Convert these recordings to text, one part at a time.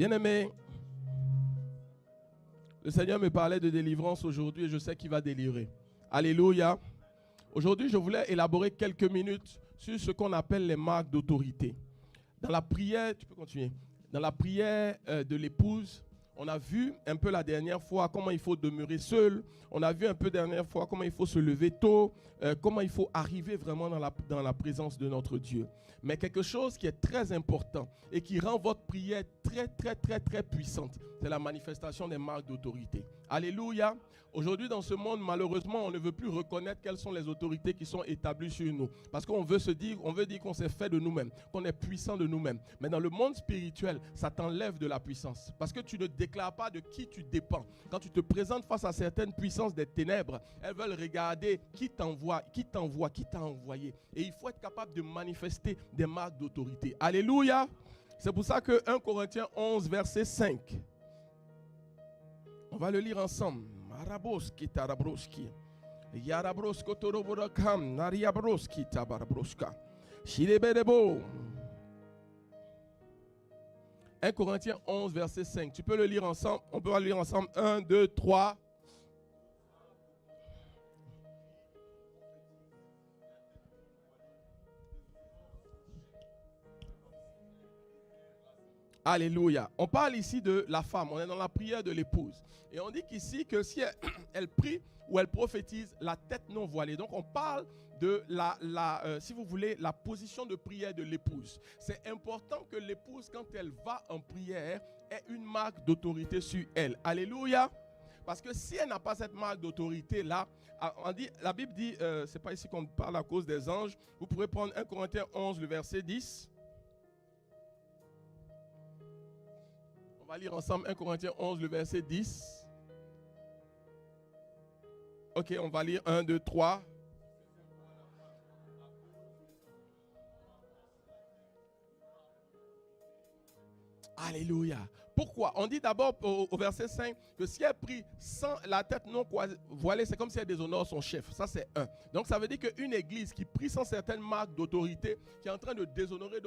Bien-aimé, le Seigneur me parlait de délivrance aujourd'hui et je sais qu'il va délivrer. Alléluia. Aujourd'hui, je voulais élaborer quelques minutes sur ce qu'on appelle les marques d'autorité. Dans la prière, tu peux continuer. Dans la prière de l'épouse, on a vu un peu la dernière fois comment il faut demeurer seul. On a vu un peu la dernière fois comment il faut se lever tôt, comment il faut arriver vraiment dans la présence de notre Dieu. Mais quelque chose qui est très important et qui rend votre prière très puissante, c'est la manifestation des marques d'autorité. Alléluia. Aujourd'hui, dans ce monde, malheureusement, on ne veut plus reconnaître quelles sont les autorités qui sont établies sur nous. Parce qu'on veut dire qu'on s'est fait de nous-mêmes, qu'on est puissant de nous-mêmes. Mais dans le monde spirituel, ça t'enlève de la puissance. Parce que tu ne déclares pas de qui tu dépends. Quand tu te présentes face à certaines puissances des ténèbres, elles veulent regarder qui t'a envoyé. Et il faut être capable de manifester des marques d'autorité. Alléluia. C'est pour ça que 1 Corinthiens 11, verset 5. On va le lire ensemble. Maraboski tarabroski. Yarabrosko toroborakam. Nariabroski tabarabroska. Shilebedebo. 1 Corinthiens 11, verset 5. Tu peux le lire ensemble. On peut le lire ensemble. 1, 2, 3. Alléluia. On parle ici de la femme. On est dans la prière de l'épouse. Et on dit qu'ici que si elle prie ou elle prophétise, la tête non voilée. Donc on parle de si vous voulez, la position de prière de l'épouse. C'est important que l'épouse, quand elle va en prière, ait une marque d'autorité sur elle. Alléluia. Parce que si elle n'a pas cette marque d'autorité-là, la Bible dit, c'est pas ici qu'on parle à cause des anges. Vous pourrez prendre 1 Corinthiens 11, le verset 10. On va lire ensemble 1 Corinthiens 11, le verset 10. Ok, on va lire 1, 2, 3. Alléluia. Pourquoi? On dit d'abord au verset 5 que si elle prie sans la tête non voilée, c'est comme si elle déshonore son chef. Ça, c'est un. Donc, ça veut dire qu'une église qui prie sans certaines marques d'autorité, qui est en train de déshonorer,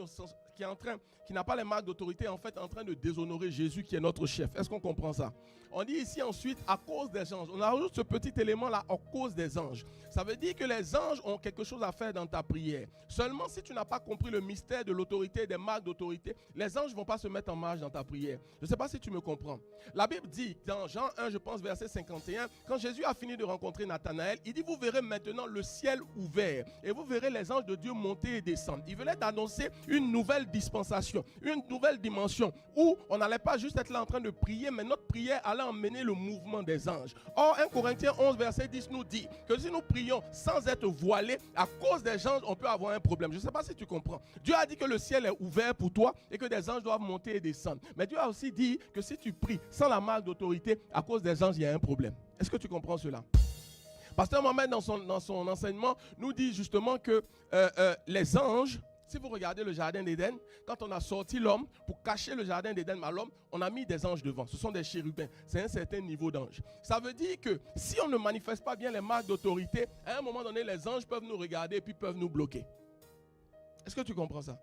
qui n'a pas les marques d'autorité, en fait, en train de déshonorer Jésus qui est notre chef. Est-ce qu'on comprend ça? On dit ici ensuite, à cause des anges. On ajoute ce petit élément-là, à cause des anges. Ça veut dire que les anges ont quelque chose à faire dans ta prière. Seulement si tu n'as pas compris le mystère de l'autorité, des marques d'autorité, les anges ne vont pas se mettre en marche dans ta prière. Je ne sais pas si tu me comprends. La Bible dit, dans Jean 1, je pense, verset 51, quand Jésus a fini de rencontrer Nathanaël, il dit, vous verrez maintenant le ciel ouvert et vous verrez les anges de Dieu monter et descendre. Il venait d'annoncer une nouvelle dispensation, une nouvelle dimension où on n'allait pas juste être là en train de prier, mais notre prière allait emmener le mouvement des anges. Or, 1 Corinthiens 11, verset 10 nous dit que si nous prions sans être voilés, à cause des anges, on peut avoir un problème. Je ne sais pas si tu comprends. Dieu a dit que le ciel est ouvert pour toi et que des anges doivent monter et descendre. Mais Dieu a aussi dit que si tu pries sans la marque d'autorité, à cause des anges, il y a un problème. Est-ce que tu comprends cela? Pasteur Mohamed, dans son enseignement, nous dit justement que les anges, si vous regardez le jardin d'Éden, quand on a sorti l'homme, pour cacher le jardin d'Éden à l'homme, on a mis des anges devant. Ce sont des chérubins. C'est un certain niveau d'ange. Ça veut dire que si on ne manifeste pas bien les marques d'autorité, à un moment donné, les anges peuvent nous regarder et puis peuvent nous bloquer. Est-ce que tu comprends ça?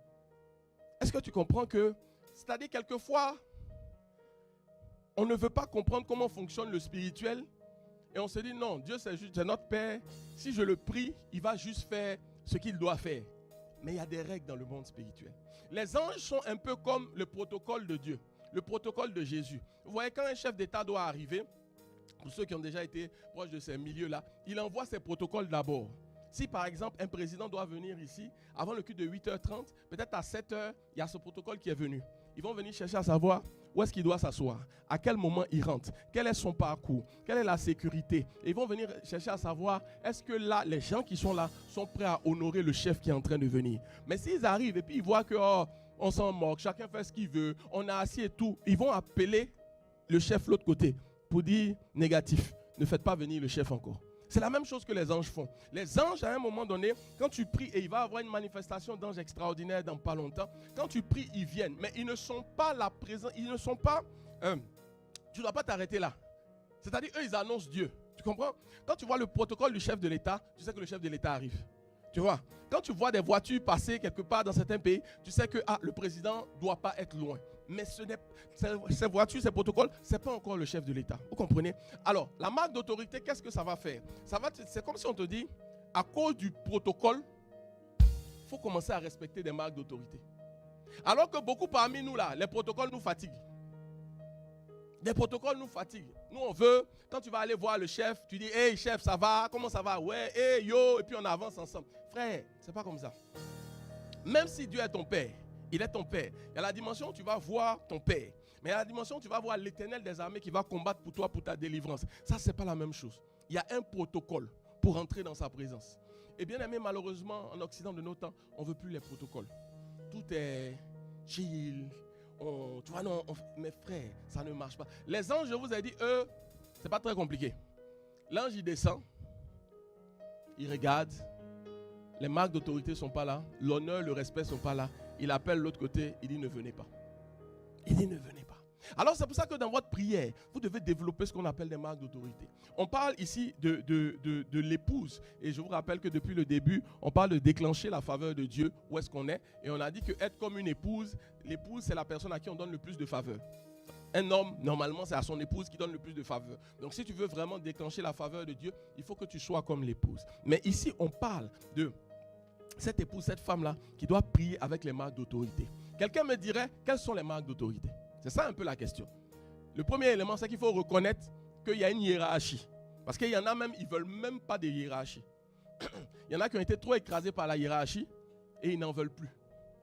Est-ce que tu comprends que, c'est-à-dire quelquefois, on ne veut pas comprendre comment fonctionne le spirituel et on se dit non, Dieu c'est notre Père. Si je le prie, il va juste faire ce qu'il doit faire. Mais il y a des règles dans le monde spirituel. Les anges sont un peu comme le protocole de Dieu, le protocole de Jésus. Vous voyez, quand un chef d'État doit arriver, pour ceux qui ont déjà été proches de ces milieux-là, il envoie ses protocoles d'abord. Si par exemple un président doit venir ici, avant le culte de 8h30, peut-être à 7h, il y a ce protocole qui est venu. Ils vont venir chercher à savoir où est-ce qu'il doit s'asseoir, à quel moment il rentre, quel est son parcours, quelle est la sécurité. Et ils vont venir chercher à savoir est-ce que là, les gens qui sont là sont prêts à honorer le chef qui est en train de venir. Mais s'ils arrivent et puis ils voient que on s'en moque, chacun fait ce qu'il veut, on a assis et tout, ils vont appeler le chef de l'autre côté pour dire négatif, ne faites pas venir le chef encore. C'est la même chose que les anges font. Les anges, à un moment donné, quand tu pries, et il va y avoir une manifestation d'anges extraordinaire dans pas longtemps, quand tu pries, ils viennent. Mais ils ne sont pas là présents, ils ne sont pas... tu ne dois pas t'arrêter là. C'est-à-dire, eux, ils annoncent Dieu. Tu comprends? Quand tu vois le protocole du chef de l'État, tu sais que le chef de l'État arrive. Tu vois? Quand tu vois des voitures passer quelque part dans certains pays, tu sais que le président ne doit pas être loin. mais ces voitures, ces protocoles, ce n'est pas encore le chef de l'État. Vous comprenez? Alors, la marque d'autorité, qu'est-ce que ça va faire? C'est comme si on te dit, à cause du protocole, il faut commencer à respecter des marques d'autorité. Alors que beaucoup parmi nous, là, les protocoles nous fatiguent. Les protocoles nous fatiguent. Nous, on veut, quand tu vas aller voir le chef, tu dis, hey chef, ça va? Comment ça va? Ouais, hey yo, et puis on avance ensemble. Frère, c'est pas comme ça. Même si Dieu est ton père, il est ton père. Il y a la dimension où tu vas voir ton père. Mais il y a la dimension où tu vas voir l'Éternel des armées qui va combattre pour toi, pour ta délivrance. Ça, c'est pas la même chose. Il y a un protocole pour entrer dans sa présence. Et bien aimé, malheureusement, en Occident de nos temps, on ne veut plus les protocoles. Tout est chill. Tu vois, non, mes frères, ça ne marche pas. Les anges, je vous ai dit, eux, c'est pas très compliqué. L'ange, il descend, il regarde, les marques d'autorité ne sont pas là, l'honneur, le respect ne sont pas là. Il appelle l'autre côté, il dit ne venez pas. Il dit ne venez pas. Alors c'est pour ça que dans votre prière, vous devez développer ce qu'on appelle des marques d'autorité. On parle ici de l'épouse. Et je vous rappelle que depuis le début, on parle de déclencher la faveur de Dieu. Où est-ce qu'on est? Et on a dit que être comme une épouse, l'épouse c'est la personne à qui on donne le plus de faveur. Un homme, normalement, c'est à son épouse qui donne le plus de faveur. Donc si tu veux vraiment déclencher la faveur de Dieu, il faut que tu sois comme l'épouse. Mais ici, on parle de cette épouse, cette femme-là, qui doit prier avec les marques d'autorité. Quelqu'un me dirait, quelles sont les marques d'autorité? C'est ça un peu la question. Le premier élément, c'est qu'il faut reconnaître qu'il y a une hiérarchie. Parce qu'il y en a même, ils ne veulent même pas de hiérarchie. Il y en a qui ont été trop écrasés par la hiérarchie et ils n'en veulent plus.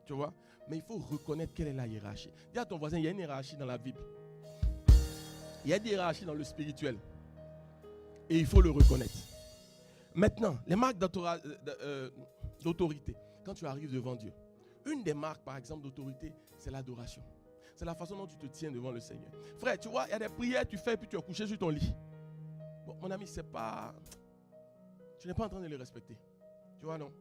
Tu vois? Mais il faut reconnaître quelle est la hiérarchie. Dis à ton voisin, il y a une hiérarchie dans la Bible. Il y a une hiérarchie dans le spirituel. Et il faut le reconnaître. Maintenant, les marques d'autorité, quand tu arrives devant Dieu. Une des marques, par exemple, d'autorité, c'est l'adoration. C'est la façon dont tu te tiens devant le Seigneur. Frère, tu vois, il y a des prières, tu fais, puis tu es couché sur ton lit. Bon, mon ami, c'est pas... Tu n'es pas en train de les respecter. Tu vois, non?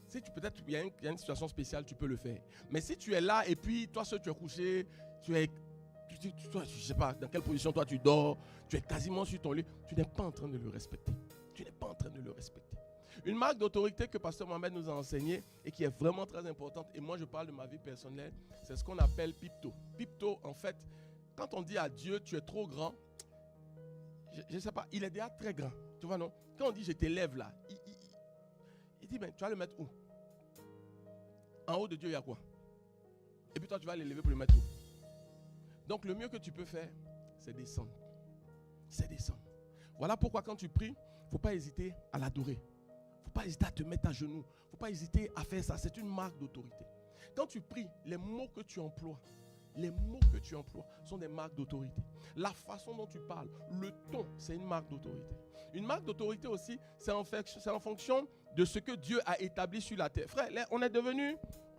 Si tu peut-être, il y a une situation spéciale, tu peux le faire. Mais si tu es là, et puis, toi seul, tu es couché, je ne sais pas dans quelle position toi tu dors, tu es quasiment sur ton lit, tu n'es pas en train de le respecter. Tu n'es pas en train de le respecter. Une marque d'autorité que Pasteur Mohamed nous a enseigné et qui est vraiment très importante, et moi je parle de ma vie personnelle, c'est ce qu'on appelle pipto. Pipto, en fait, quand on dit à Dieu, tu es trop grand, je ne sais pas, il est déjà très grand. Tu vois, non? Quand on dit je t'élève là, il dit, ben, tu vas le mettre où? En haut de Dieu, il y a quoi? Et puis toi, tu vas l'élever pour le mettre où? Donc le mieux que tu peux faire, c'est descendre. C'est descendre. Voilà pourquoi quand tu pries, il ne faut pas hésiter à l'adorer. Il ne faut pas hésiter à te mettre à genoux. Il ne faut pas hésiter à faire ça. C'est une marque d'autorité. Quand tu pries, les mots que tu emploies sont des marques d'autorité. La façon dont tu parles, le ton, c'est une marque d'autorité. Une marque d'autorité aussi, c'est en fonction de ce que Dieu a établi sur la terre. Frère, là, on est devenu,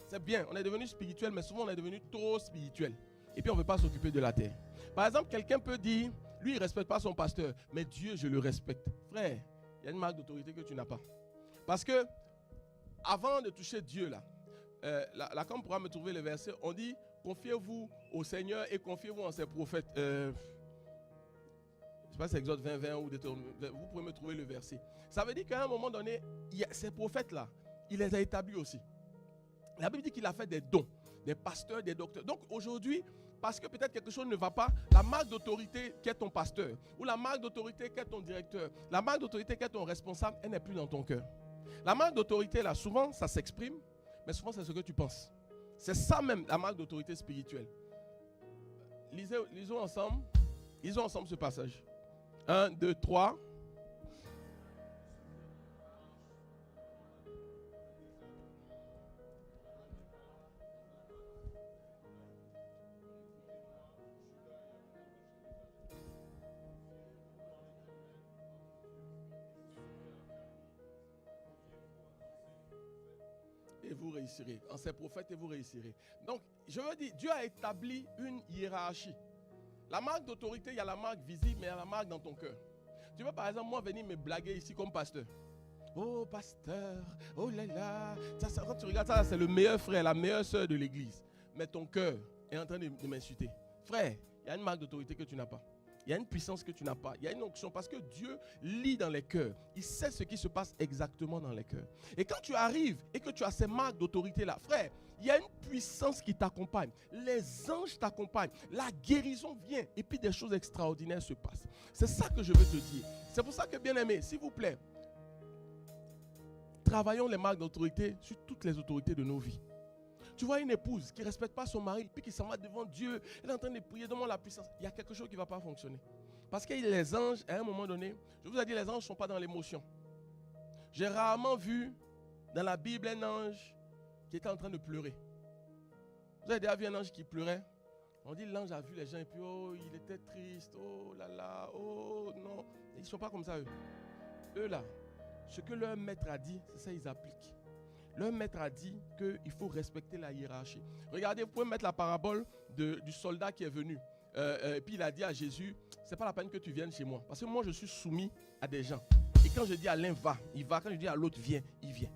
c'est bien, on est devenu spirituel, mais souvent on est devenu trop spirituel. Et puis on ne veut pas s'occuper de la terre. Par exemple, quelqu'un peut dire, lui il ne respecte pas son pasteur, mais Dieu, je le respecte. Frère, il y a une marque d'autorité que tu n'as pas. Parce que, avant de toucher Dieu, là, comme pourra me trouver le verset, on dit, confiez-vous au Seigneur et confiez-vous en ses prophètes. Je ne sais pas si c'est Exode 20, ou vous pouvez me trouver le verset. Ça veut dire qu'à un moment donné, ces prophètes-là, il les a établis aussi. La Bible dit qu'il a fait des dons, des pasteurs, des docteurs. Donc aujourd'hui, parce que peut-être quelque chose ne va pas, la marque d'autorité qui est ton pasteur, ou la marque d'autorité qui est ton directeur, la marque d'autorité qui est ton responsable, elle n'est plus dans ton cœur. La marque d'autorité, là, souvent, ça s'exprime, mais souvent, c'est ce que tu penses. C'est ça même, la marque d'autorité spirituelle. Lisons ensemble ce passage. 1, 2, 3. Et vous réussirez. En ses prophètes, et vous réussirez. Donc, je veux dire, Dieu a établi une hiérarchie. La marque d'autorité, il y a la marque visible, mais il y a la marque dans ton cœur. Tu veux par exemple, moi, venir me blaguer ici comme pasteur. Oh, pasteur, oh là là. Ça, quand tu regardes ça, c'est le meilleur frère, la meilleure soeur de l'église. Mais ton cœur est en train de m'insulter. Frère, il y a une marque d'autorité que tu n'as pas. Il y a une puissance que tu n'as pas. Il y a une onction parce que Dieu lit dans les cœurs. Il sait ce qui se passe exactement dans les cœurs. Et quand tu arrives et que tu as ces marques d'autorité là, frère, il y a une puissance qui t'accompagne. Les anges t'accompagnent. La guérison vient et puis des choses extraordinaires se passent. C'est ça que je veux te dire. C'est pour ça que, bien aimé, s'il vous plaît, travaillons les marques d'autorité sur toutes les autorités de nos vies. Tu vois une épouse qui ne respecte pas son mari, puis qui s'en va devant Dieu, elle est en train de prier, demande la puissance. Il y a quelque chose qui ne va pas fonctionner. Parce que les anges, à un moment donné, je vous ai dit, les anges ne sont pas dans l'émotion. J'ai rarement vu dans la Bible un ange qui était en train de pleurer. Vous avez déjà vu un ange qui pleurait? On dit l'ange a vu les gens et puis oh, il était triste, oh là là, oh non. Ils ne sont pas comme ça eux. Eux là, ce que leur maître a dit, c'est ça ils appliquent. Leur maître a dit qu'il faut respecter la hiérarchie. Regardez, vous pouvez mettre la parabole du soldat qui est venu. Et puis il a dit à Jésus, c'est pas la peine que tu viennes chez moi. Parce que moi je suis soumis à des gens. Et quand je dis à l'un va, il va. Quand je dis à l'autre viens, il vient.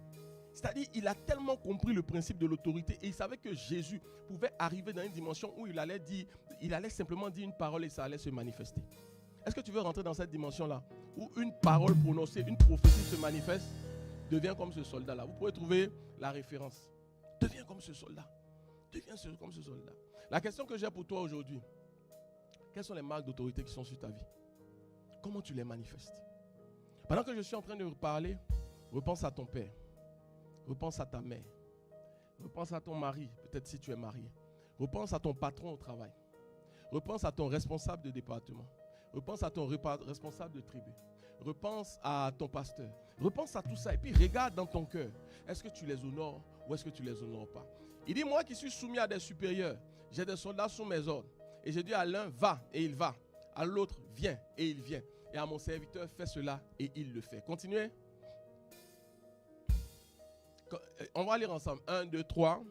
C'est-à-dire il a tellement compris le principe de l'autorité. Et il savait que Jésus pouvait arriver dans une dimension où il allait simplement dire une parole et ça allait se manifester. Est-ce que tu veux rentrer dans cette dimension-là? Où une parole prononcée, une prophétie se manifeste? Deviens comme ce soldat-là. Vous pouvez trouver la référence. Deviens comme ce soldat. Deviens comme ce soldat. La question que j'ai pour toi aujourd'hui, quelles sont les marques d'autorité qui sont sur ta vie? Comment tu les manifestes? Pendant que je suis en train de parler, repense à ton père. Repense à ta mère. Repense à ton mari, peut-être si tu es marié. Repense à ton patron au travail. Repense à ton responsable de département. Repense à ton responsable de tribu. Repense à ton pasteur. Repense à tout ça et puis regarde dans ton cœur. Est-ce que tu les honores ou est-ce que tu les honores pas? Il dit, moi qui suis soumis à des supérieurs, j'ai des soldats sous mes ordres. Et je dis à l'un, va et il va. À l'autre, viens et il vient. Et à mon serviteur, fais cela et il le fait. Continuez. On va lire ensemble. 1, 2, 3.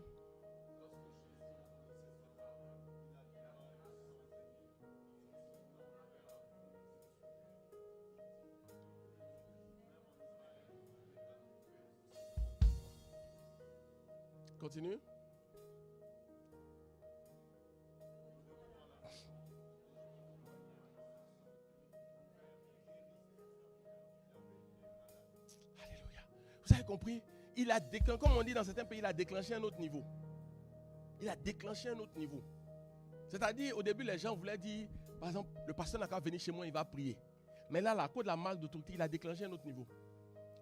Continue. Alléluia. Vous avez compris? Il a déclenché, comme on dit dans certains pays, il a déclenché un autre niveau. Il a déclenché un autre niveau. C'est-à-dire, au début, les gens voulaient dire, par exemple, le pasteur n'a qu'à venir chez moi, il va prier. Mais là, à cause de la marque d'autorité, il a déclenché un autre niveau.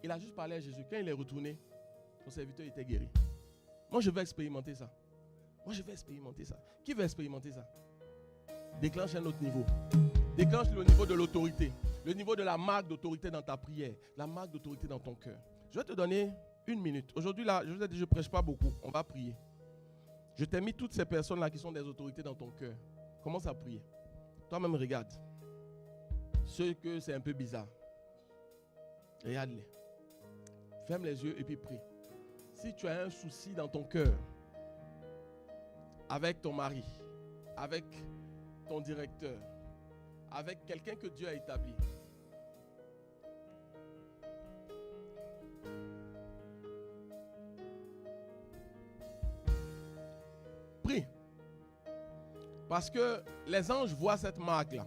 Il a juste parlé à Jésus. Quand il est retourné, son serviteur était guéri. Moi, je veux expérimenter ça. Moi, je veux expérimenter ça. Qui veut expérimenter ça? Déclenche un autre niveau. Déclenche le niveau de l'autorité. Le niveau de la marque d'autorité dans ta prière. La marque d'autorité dans ton cœur. Je vais te donner 1 minute. Aujourd'hui, là, je vous ai dit, je ne prêche pas beaucoup. On va prier. Je t'ai mis toutes ces personnes-là qui sont des autorités dans ton cœur. Commence à prier. Toi-même, regarde. Ceux que c'est un peu bizarre. Regarde-les. Ferme les yeux et puis prie. Si tu as un souci dans ton cœur, avec ton mari, avec ton directeur, avec quelqu'un que Dieu a établi, prie. Parce que les anges voient cette marque-là.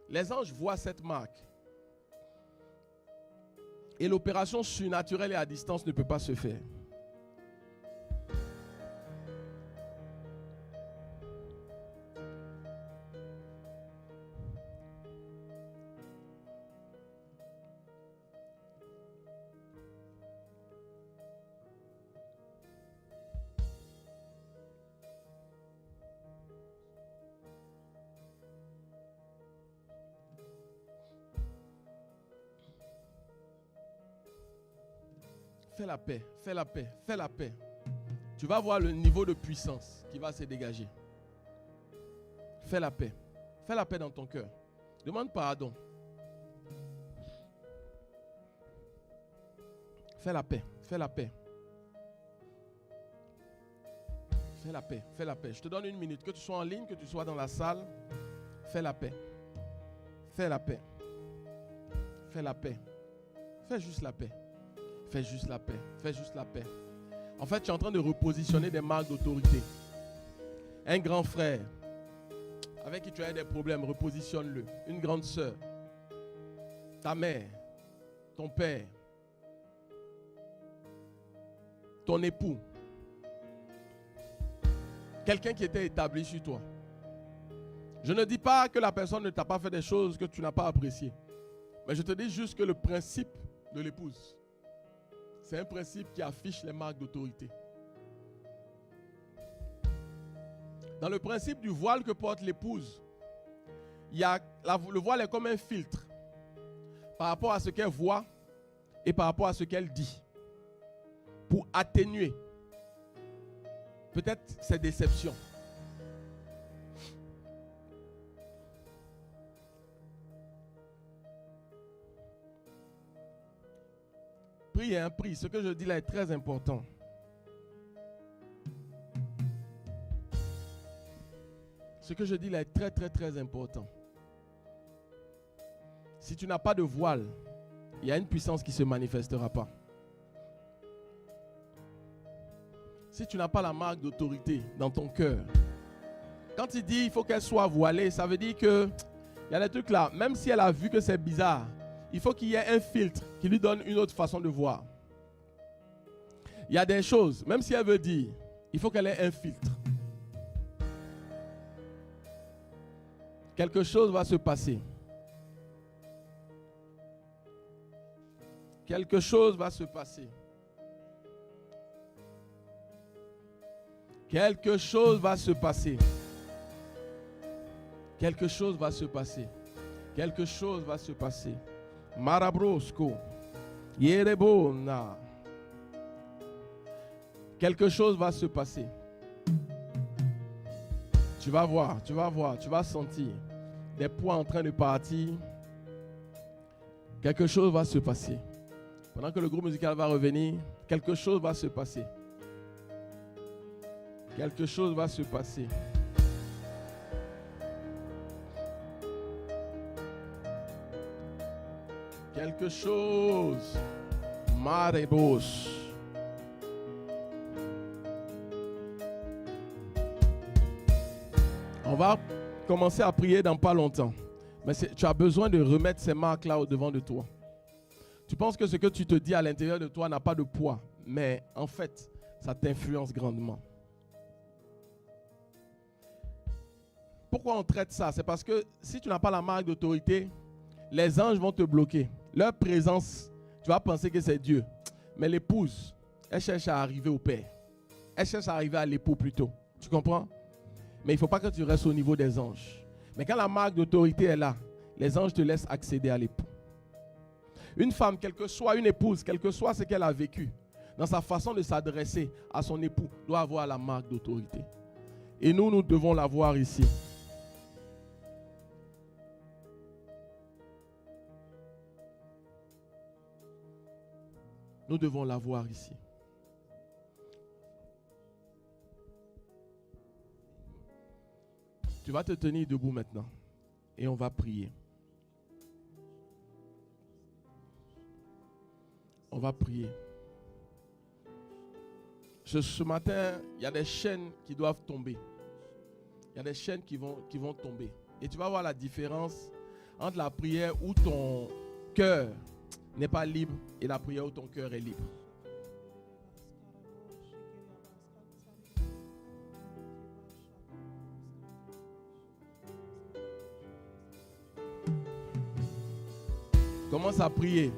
Les anges voient cette marque. Et l'opération surnaturelle et à distance ne peut pas se faire. Fais la paix, fais la paix, fais la paix. Tu vas voir le niveau de puissance qui va se dégager. Fais la paix. Fais la paix dans ton cœur. Demande pardon. Fais la paix, fais la paix. Fais la paix, fais la paix. Je te donne 1 minute. Que tu sois en ligne, que tu sois dans la salle, fais la paix. Fais la paix. Fais la paix. Fais juste la paix. Fais juste la paix. Fais juste la paix. En fait, tu es en train de repositionner des marques d'autorité. Un grand frère avec qui tu as des problèmes, repositionne-le. Une grande sœur, ta mère, ton père, ton époux. quelqu'un qui était établi sur toi. Je ne dis pas que la personne ne t'a pas fait des choses que tu n'as pas appréciées. Mais je te dis juste que le principe de l'épouse, c'est un principe qui affiche les marques d'autorité. Dans le principe du voile que porte l'épouse, le voile est comme un filtre par rapport à ce qu'elle voit et par rapport à ce qu'elle dit, pour atténuer peut-être ses déceptions. Prie. Ce que je dis là est très important. Ce que je dis là est très, très, très important. Si tu n'as pas de voile, il y a une puissance qui ne se manifestera pas. Si tu n'as pas la marque d'autorité dans ton cœur, quand il dit il faut qu'elle soit voilée, ça veut dire que il y a des trucs là, même si elle a vu que c'est bizarre, il faut qu'il y ait un filtre qui lui donne une autre façon de voir. Il y a des choses, même si elle veut dire, il faut qu'elle ait un filtre. Quelque chose va se passer. Quelque chose va se passer. Quelque chose va se passer. Quelque chose va se passer. Quelque chose va se passer. Marabrosco. Yerebona. Quelque chose va se passer. Tu vas voir, tu vas sentir des poids en train de partir. Quelque chose va se passer. Pendant que le groupe musical va revenir, quelque chose va se passer. Quelque chose va se passer. Quelque chose. Marebos. On va commencer à prier dans pas longtemps. Mais tu as besoin de remettre ces marques-là au devant de toi. Tu penses que ce que tu te dis à l'intérieur de toi n'a pas de poids. Mais en fait, ça t'influence grandement. Pourquoi on traite ça? C'est parce que si tu n'as pas la marque d'autorité, les anges vont te bloquer. Leur présence, tu vas penser que c'est Dieu. Mais l'épouse, elle cherche à arriver au Père. Elle cherche à arriver à l'époux plutôt. Tu comprends? Mais il ne faut pas que tu restes au niveau des anges. Mais quand la marque d'autorité est là, les anges te laissent accéder à l'époux. Une femme, quelle que soit une épouse, quel que soit ce qu'elle a vécu, dans sa façon de s'adresser à son époux, doit avoir la marque d'autorité. Et nous devons l'avoir ici. Nous devons l'avoir ici. Tu vas te tenir debout maintenant et on va prier. On va prier. Ce matin, il y a des chaînes qui doivent tomber. Il y a des chaînes qui vont tomber. Et tu vas voir la différence entre la prière où ton cœur n'est pas libre et la prière où ton cœur est libre. Commence à prier.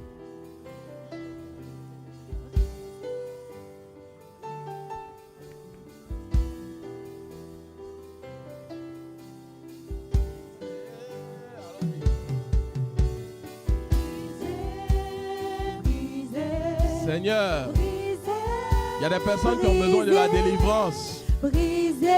Seigneur, il y a des personnes qui ont besoin de la délivrance. Brisez.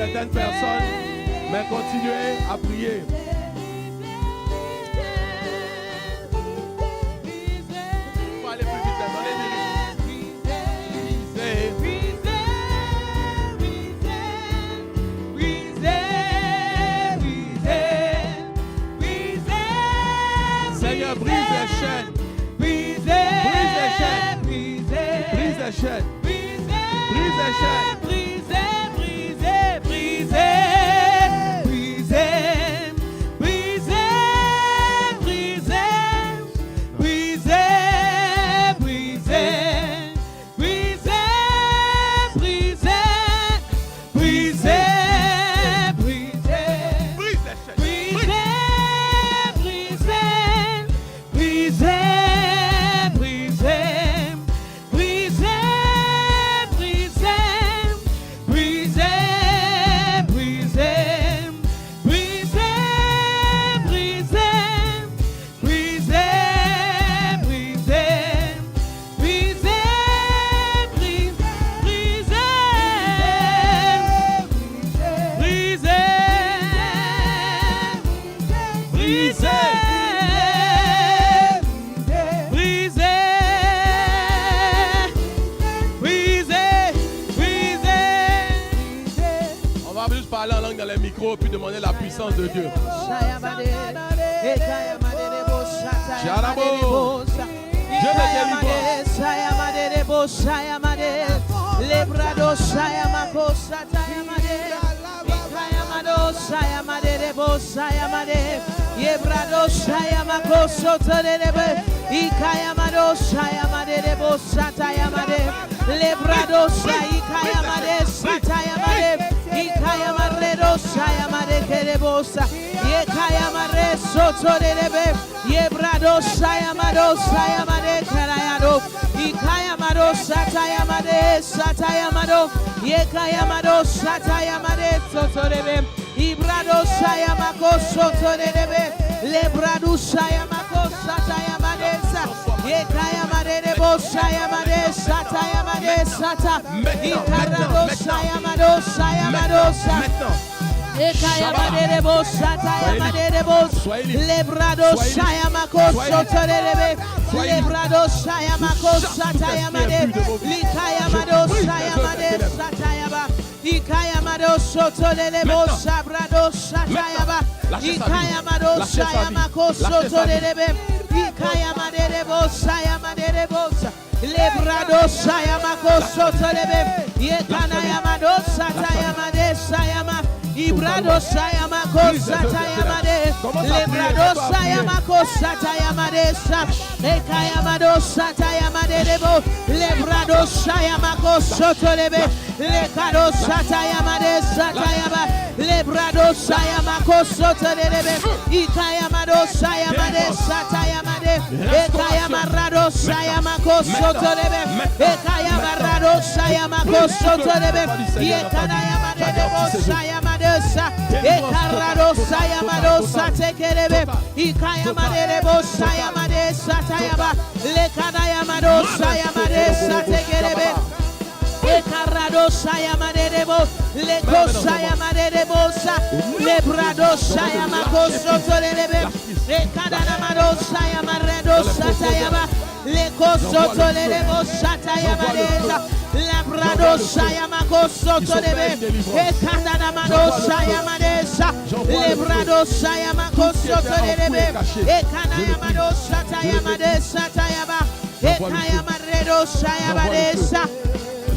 certaines personnes, mais continuez à prier. Il faut aller plus vite, dans les Seigneur, brise les chaînes. Brise les chaînes. Brise les chaînes. Brise les chaînes. Puis demander la puissance de Dieu. Dieu de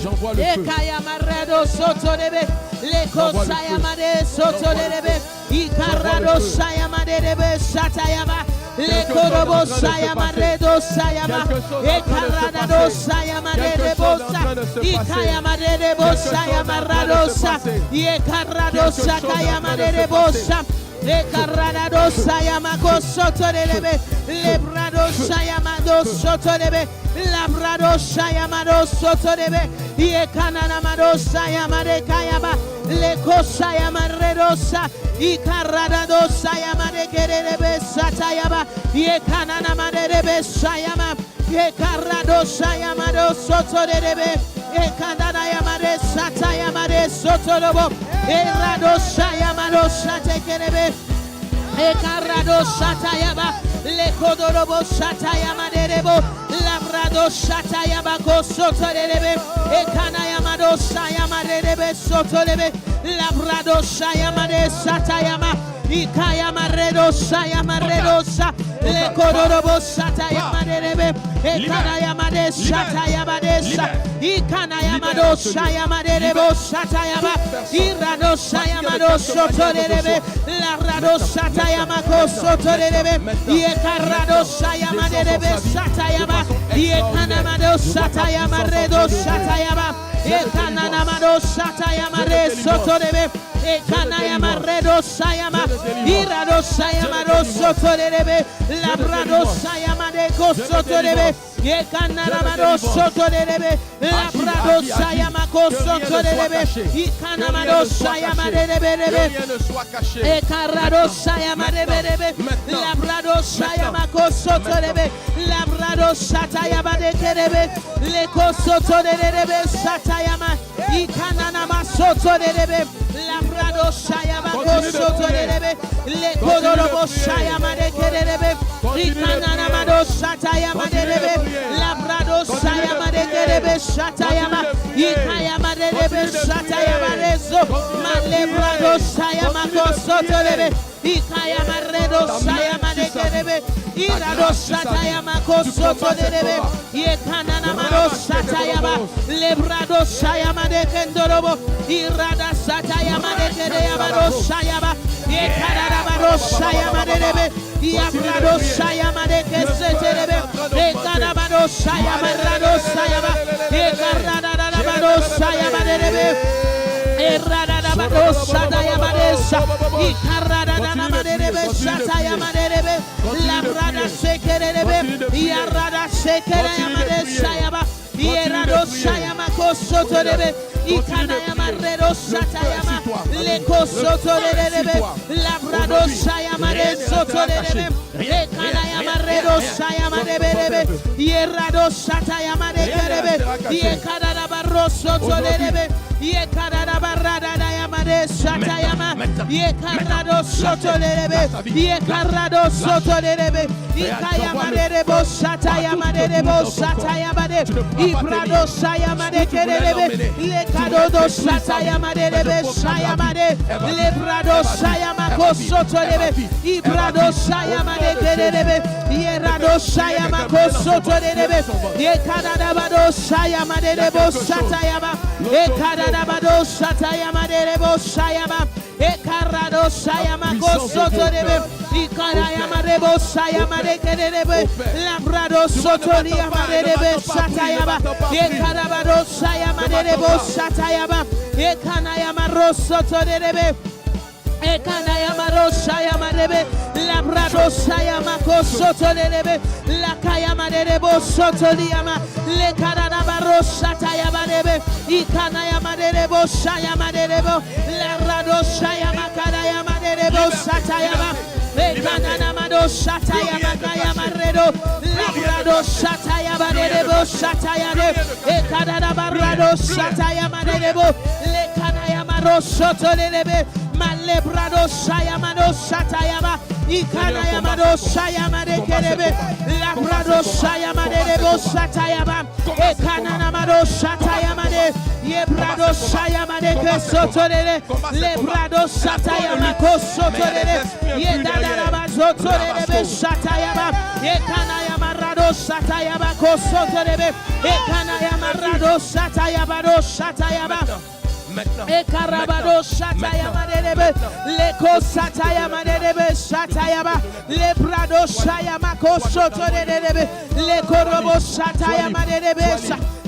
J'envoie le feu. Erado Sayamado Satekerebe. Ekarado Satayaba, Lekodorobo Satayama Derebo, Labrado Satayaba Kosotorebe, Ekanayamado Sayama Derebe Sotorebe, Labrado Sayama de Satayama, Ikayama Redo Sayama Redosa, Lekodorobo Satayama Derebe, Ekanayama de Satayama Desa, Ikanayamado Sayama Derebo Satayama, Irado Sayamado Sotorebe, Labrado Satayama. Yamako Sotorebe, Yekarado Sayama Derebe Satayama, Yekanamado Satayama Redo Satayama, Yekanamado Satayama Re Sotorebe, Yekanayama Redo Sayama, Irado Sayama Ro Sotorebe, Labrado Sayama de Kosotorebe, Yekanamado Sotorebe, Labrado Sayama Kosotorebe, Yekanamado Sayama Derebe, Ekarado Sayama Derebe, Labrado Sayama Kosotorebe, Labrado Satayama Derebe, Leko Sotorebe Satayama, Ikananama Sotorebe, Labrado Sayama Kosotorebe, Leko Dorobo Sayama Derebe, Ikananama Satayama Derebe, Labrado Sayama Derebe Satayama, Ikayama Derebe Satayama Rezo, Malebrado Sayama Kosotorebe, Ikayama Redo Sayama Derebe, Irado Satayama Kosotorebe, Yekananama Satayama, Lebrado Sayama de Kendorobo, Irada Satayama de Kedeyama Sayama, Yekananama Sayama Derebe, Yabrado Sayama de Keseterebe, Yekananama Sayama Rado Sayama, Yekananama Sayama Derebe, Erradabado Satayama Desa, Ikaradama Derebe Satayama Derebe, Labrada Sekerebe, Yarada Sekerayama Desayama, Yerado Sayama Kosotorebe, Ikanayama Redo Satayama, Leko Sotorebe, Labrado Sayama de Sotorebe, Ekanayama Redo Sayama Derebe, Yerado Satayama Derebe, Yekadabaro Sotorebe, Yekadabarada Dayama de Satayama, Yekarado Sotorebe, Yekarado Sotorebe, Ikayama Derebo Satayama Derebo Satayama de Ibrado Sayama de Kerebe, Lekado Satayama Derebe Sayama de Lebrado Sayama Kosotorebe, Ibrado Sayama de Kerebe, Yerado Sayama Kosotorebe, Yekadabado Sayama Derebo Satayama, Ekadabado Satayama Derebo Sayama, Ekarado Sayama Kosotorebe, Ikarayama Rebo Sayama de Kerebe, Labrado Sotoriama Derebe Satayama, Ekarabado Sayama Derebo Satayama, Ekanayama Rosotorebe, Ekanayama Roshayama Rebe, Labrado Sayama Kosotorebe, Lakayama Derebo Sotoriama, Lekarabado Rosatayama Rebe, Ikanayama Derebo Sayama Derebo, Labrado Sayama Karayama Derebo Satayama, Ekananamado Satayama Kayama Redo, Labrado Satayama Derebo Satayama, Ekanabarado Satayama Derebo, Lekanayama Rosotorebe, Malebrado Sayamado Satayama, Ikanayamado Sayama de Kerebe, Labrado Sayama de Satayama, Ekananamado Satayama de Yebrado Sayama de Kesotorele, Lebrado Satayama Kosotorele, Yedadaba Zotorebe Satayama, Ekanayama Rado Satayama Kosotorebe, Ekanayama Rado Satayama Satayama. Ekarabado Satayama Derebe, Leko Satayama Derebe Satayama, Lebrado Sayama Kosoto Derebe, Lekorobo Satayama Derebe,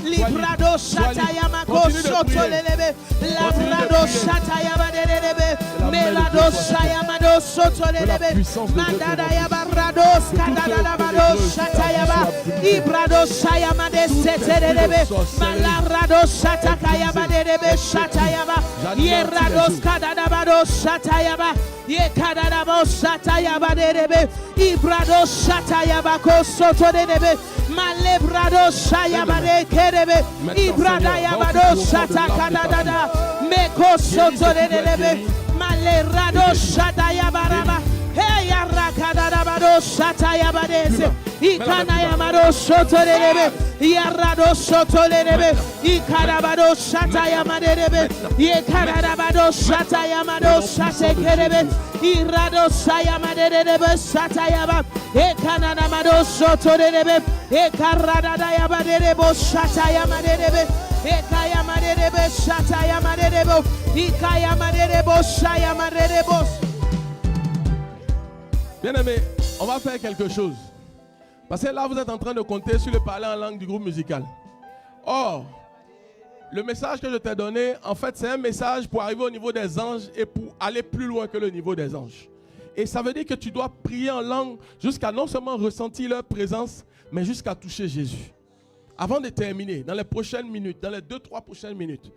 Librado Satayama Kosoto Derebe, Labrado Satayama Derebe, Melado Sayama do Soto Derebe, Mandada Yabarado Skadada Satayama, Ibrado Sayama de Seterebe, Malabrado Satakayama Maderebe Shatayaba, Yerados Kadadabado Shatayaba, Yekadadabo Shatayaba Derebe, Ibrado Shatayaba Kosoto Derebe, Malebrado Shayaba de Kerebe, Ibradayabado Shatakadada, Meko Soto Derebe, Malerado Shatayabaraba. Hey, Yarakadabado Shatayabadese, Ikanayamado Sotorebe, Yarado Sotorebe, Ikarabado Shatayamadebe, Yekarabado Shatayamado Shatekerebe, Irado Sayamadebe, Shatayaba, Ekanamado Sotorebe, Ekaradayabadebo Shatayamadebe, Ekayamadebe, Shatayamadebo, Ikayamadebo, Shayamadebo. Bien-aimé, on va faire quelque chose. Parce que là, vous êtes en train de compter sur le parler en langue du groupe musical. Or, le message que je t'ai donné, en fait, c'est un message pour arriver au niveau des anges et pour aller plus loin que le niveau des anges. Et ça veut dire que tu dois prier en langue jusqu'à non seulement ressentir leur présence, mais jusqu'à toucher Jésus. Avant de terminer, dans les prochaines minutes, dans les 2-3 prochaines minutes,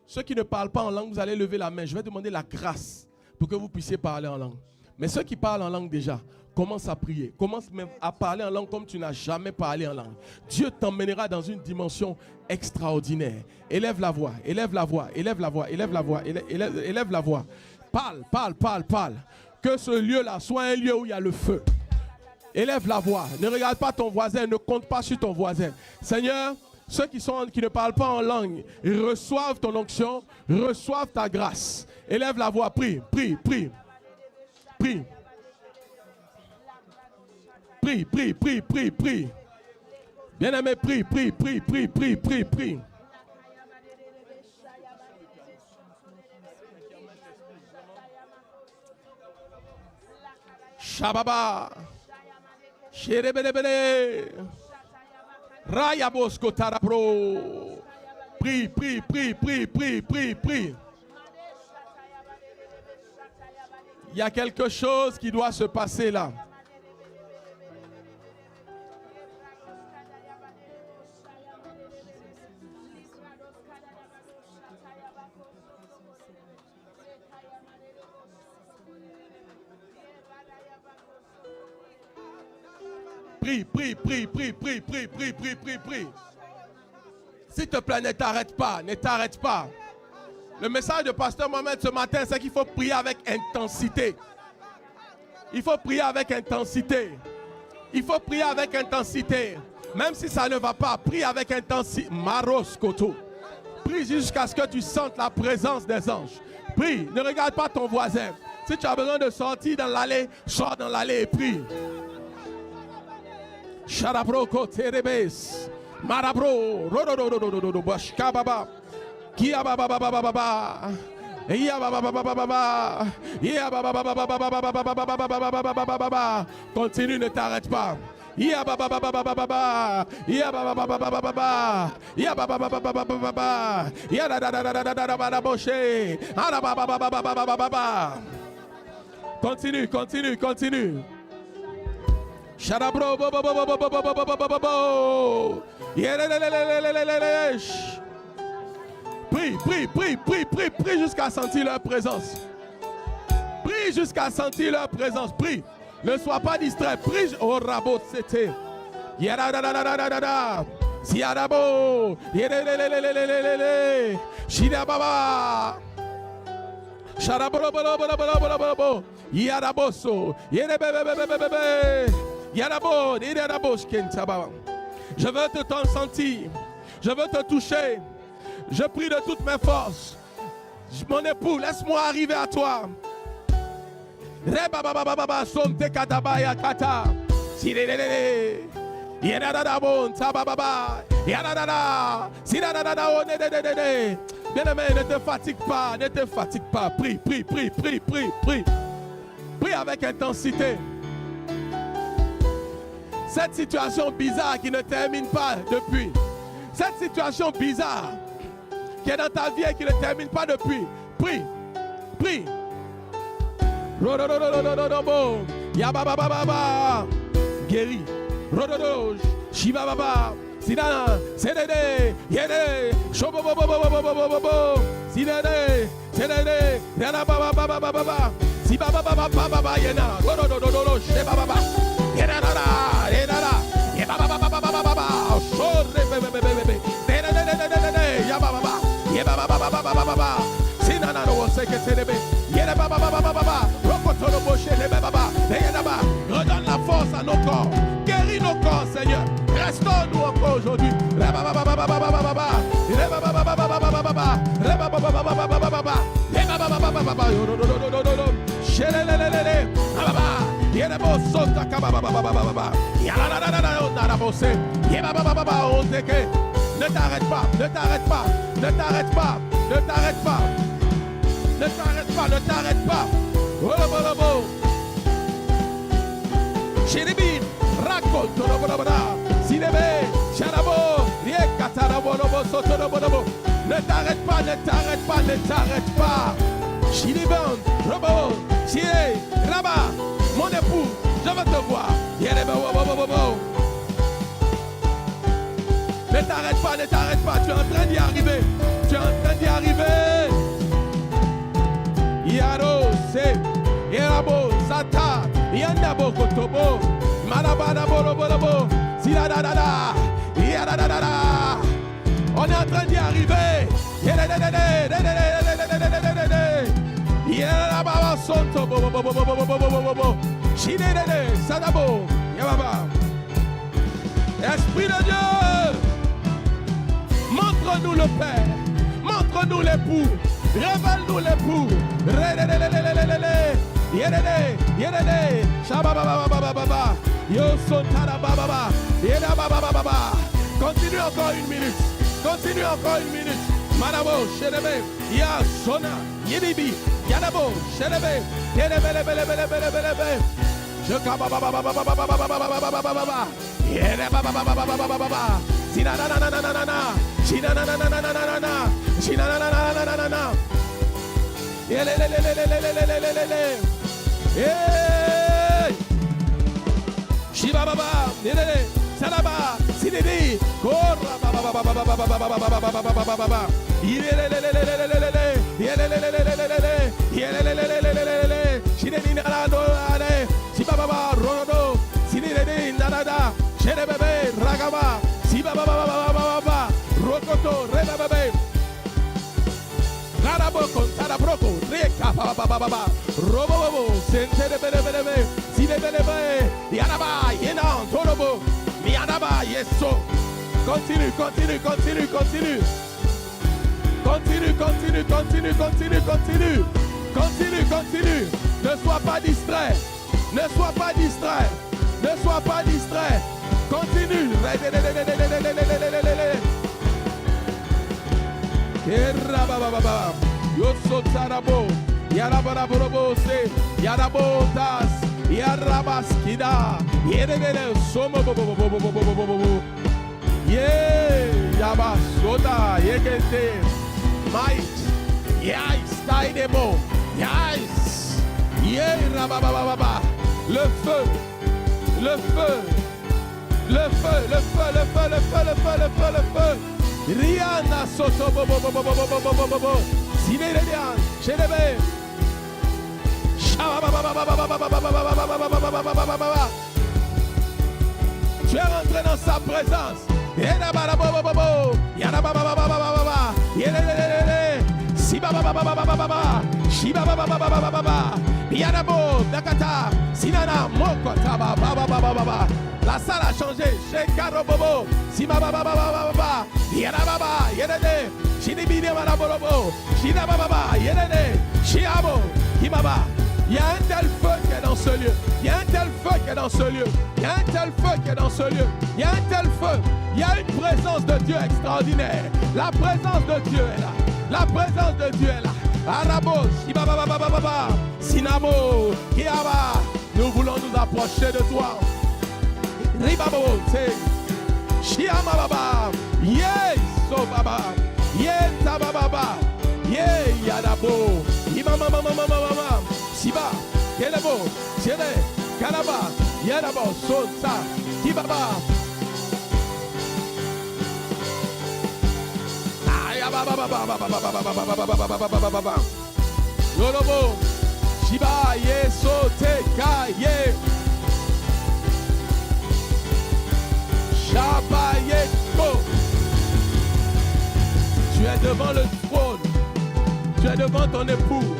ceux qui ne parlent pas en langue, vous allez lever la main. Je vais demander la grâce pour que vous puissiez parler en langue. Mais ceux qui parlent en langue déjà, commence à prier. Commence même à parler en langue comme tu n'as jamais parlé en langue. Dieu t'emmènera dans une dimension extraordinaire. Élève la voix, élève la voix, élève la voix, élève la voix, élève la voix. Parle, parle, parle, parle. Que ce lieu-là soit un lieu où il y a le feu. Élève la voix. Ne regarde pas ton voisin, ne compte pas sur ton voisin. Seigneur, ceux qui ne parlent pas en langue, ils reçoivent ton onction, reçoivent ta grâce. Élève la voix, prie, prie, prie. Prie. Prie, prie, prie, prie, prie. Bien-aimé, prie, prie, prie, prie, prie, prie, prie. Shababa. Sherebelebele. Rayabosko tarapro. Prie, prie, prie, prie, prie, prie, prie. Il y a quelque chose qui doit se passer là. Prie, prie, prie, prie, prie, prie, prie, prie, prie, prie. S'il te plaît, ne t'arrête pas, ne t'arrête pas. Le message de Pasteur Mohamed ce matin, c'est qu'il faut prier avec intensité. Il faut prier avec intensité. Il faut prier avec intensité. Même si ça ne va pas, prie avec intensité. Maros Koto. Prie jusqu'à ce que tu sentes la présence des anges. Prie, ne regarde pas ton voisin. Si tu as besoin de sortir dans l'allée, sors dans l'allée et prie. Sharabroko terebes. Marabro. Rodododododododod. Bashkababa. Kia baba baba baba baba. Ia baba baba baba baba. Ia baba baba baba baba baba. Continue, ne t'arrête pas. Ia baba baba baba baba. Ia baba baba baba baba. Ia baba baba baba baba. Ia da da da da da da da da boshe. Ara baba baba baba baba. Continue, continue, continue. Sharabro bo bo bo bo bo bo bo bo bo bo bo. Yelelelelelelelelesh. Prie, prie, prie, prie, prie, prie jusqu'à sentir leur présence. Prie jusqu'à sentir leur présence. Prie. Ne sois pas distrait. Prie. Oh, rabot, c'était. Yadadadadadadada. Siadabo. Yelelelelelelelele. Shidababa. Sharabolobolobolobolobolobo. Yadaboso. Yedebebebebebebe. Yadabo. Yadabo. Je veux te sentir. Je veux te toucher. Je prie de toutes mes forces. Mon époux, laisse-moi arriver à toi. Rebababababa somte katabaya kata. Sirelele. Yadadadabon tabababa. Yadadada. Siradadada onededede. Bien-aimé, ne te fatigue pas, ne te fatigue pas. Prie, prie, prie, prie, prie, prie. Prie avec intensité. Cette situation bizarre qui ne termine pas depuis. Cette situation bizarre qui est dans ta vie et qui ne termine pas depuis. Prie. Prie. Yababababa. Guéri. Rododoj. Shibababa. Sinana, Senede, Yede, Shobobobobobobobobobo, Sinede, Senede, Yana Baba Baba Baba, Sibaba Baba Baba Yena, Dodo, Shebaba, Yenana, Yenana, Yebaba Baba Baba Baba, Shore Bebe, Yababa, Yebaba Baba Baba, Sinana, no Sekete, Yeda Baba Baba Baba, Rokoto Boshe, Baba, Yenaba, redonne la force à nos corps, guéris nos corps, Seigneur. Restaure-nous encore aujourd'hui. Ne t'arrête pas, ne t'arrête pas, ne t'arrête pas, ne t'arrête pas, ne t'arrête pas, ne t'arrête pas. Chéribine, raconte, Sinebe, Chanabo, Riekatarabo, Sotonobonobo. Ne t'arrête pas, ne t'arrête pas, ne t'arrête pas. Chiliban, Robo, Chile, Rabat, mon époux, je veux te voir. Ne t'arrête pas, ne t'arrête pas, tu es en train d'y arriver. Tu es en train d'y arriver. Yaro, c'est Yerabo, Sata, Yandabo, Kotobo, Manabana, Bolobo. On est en train d'y arriver. Esprit de Dieu, montre-nous le Père, montre-nous l'époux, révèle-nous l'époux. Continue encore une minute. Continue encore une minute. Manabo, Chédebe, Ya Sona, Yedibi, Yanabo, Chédebe, Yedebelebelebelebelebelebe. Je kababababababababababababababa. Yedebababababababababa. Sinanananananana. Sinanananananana. Sinananananana. Yelelelelelelelelelelele. Hey! Shibababa, Nene, Salaba, Sinidi, Korra, Baba, Yelelelelelelelele, Yelelelelelelele, Yelelelelelelele, Shinedin Alado, Shibaba, Rodo, Sinidi, Nada, Shedebebe, Ragaba, Sibaba, Rokoto, Rebebe. Garaboko, Sarabroko, Reka, Baba, Robo, Sente, Sinebelebe, Yanaba, Yenan, Torobo, Mianaba, Yeso. Continue, continue, continue, continue. Continue, continue, continue, continue, continue. Continue, continue. Ne sois pas distrait. Ne sois pas distrait. Ne sois pas distrait. Continue. Yosotarabo, Yarabarabobo, Yarabotas, Yarabaskida, Yere Somo, Ye, Yabasoda, Yegete, Might, Yais, Taidebo, Yais, Ye, Rabababa, le feu, le feu, le feu, le feu, le feu, le feu, le feu, le feu, le feu. Rihanna Soto Bobo Sinerian Chelebe tu es rentré dans sa présence. La salle a changé. Chez Caro Bobo, Sima Baba Baba, Yarababa, Yedede, Shidibine Marabolobo, Shidababa, Yedede, Shiabo, Kimaba. Il y a un tel feu qui est dans ce lieu. Il y a un tel feu qui est dans ce lieu. Il y a un tel feu qui est dans ce lieu. Il y a un tel feu. Il y a une présence de Dieu extraordinaire. La présence de Dieu est là. La présence de Dieu est là. Arabo, Shibababababa, Sinamo, Kiaba. Nous voulons nous approcher de toi. Ribabo, c'est Shiamababa, Yes, Sobaba, Yes, Tabababa, Yes, Yadabo, Imamamamamamamam, Siba, Kelebo, Sere, Kanaba, Yadabo, Sonsa, Kibaba. Yolobo, Shiba, ye, sote, ka, ye. Shaba, ye, ko. Tu es devant le trône. Tu es devant ton époux.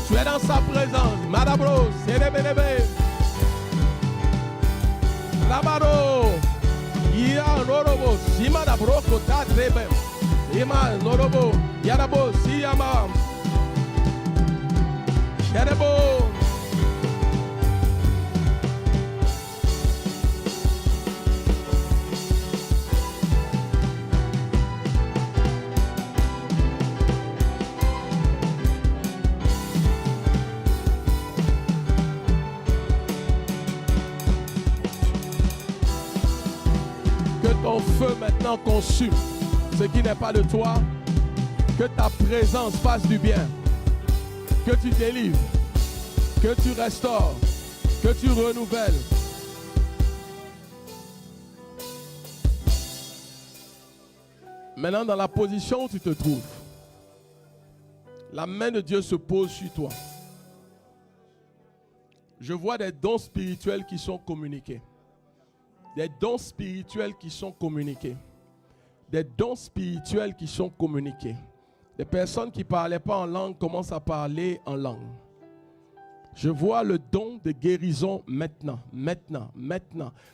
Tu es dans sa présence. Madabro, Serebelebe. Labaro. Ia Norobo, Simadabro, Kota, Trebe. Ima Norobo, Yarabo, Siyama. Sherebo. Ton feu maintenant consume ce qui n'est pas de toi, que ta présence fasse du bien, que tu délivres, que tu restaures, que tu renouvelles. Maintenant, dans la position où tu te trouves, la main de Dieu se pose sur toi. Je vois des dons spirituels qui sont communiqués. Des dons spirituels qui sont communiqués. Des dons spirituels qui sont communiqués. Des personnes qui ne parlaient pas en langue commencent à parler en langue. Je vois le don de guérison maintenant.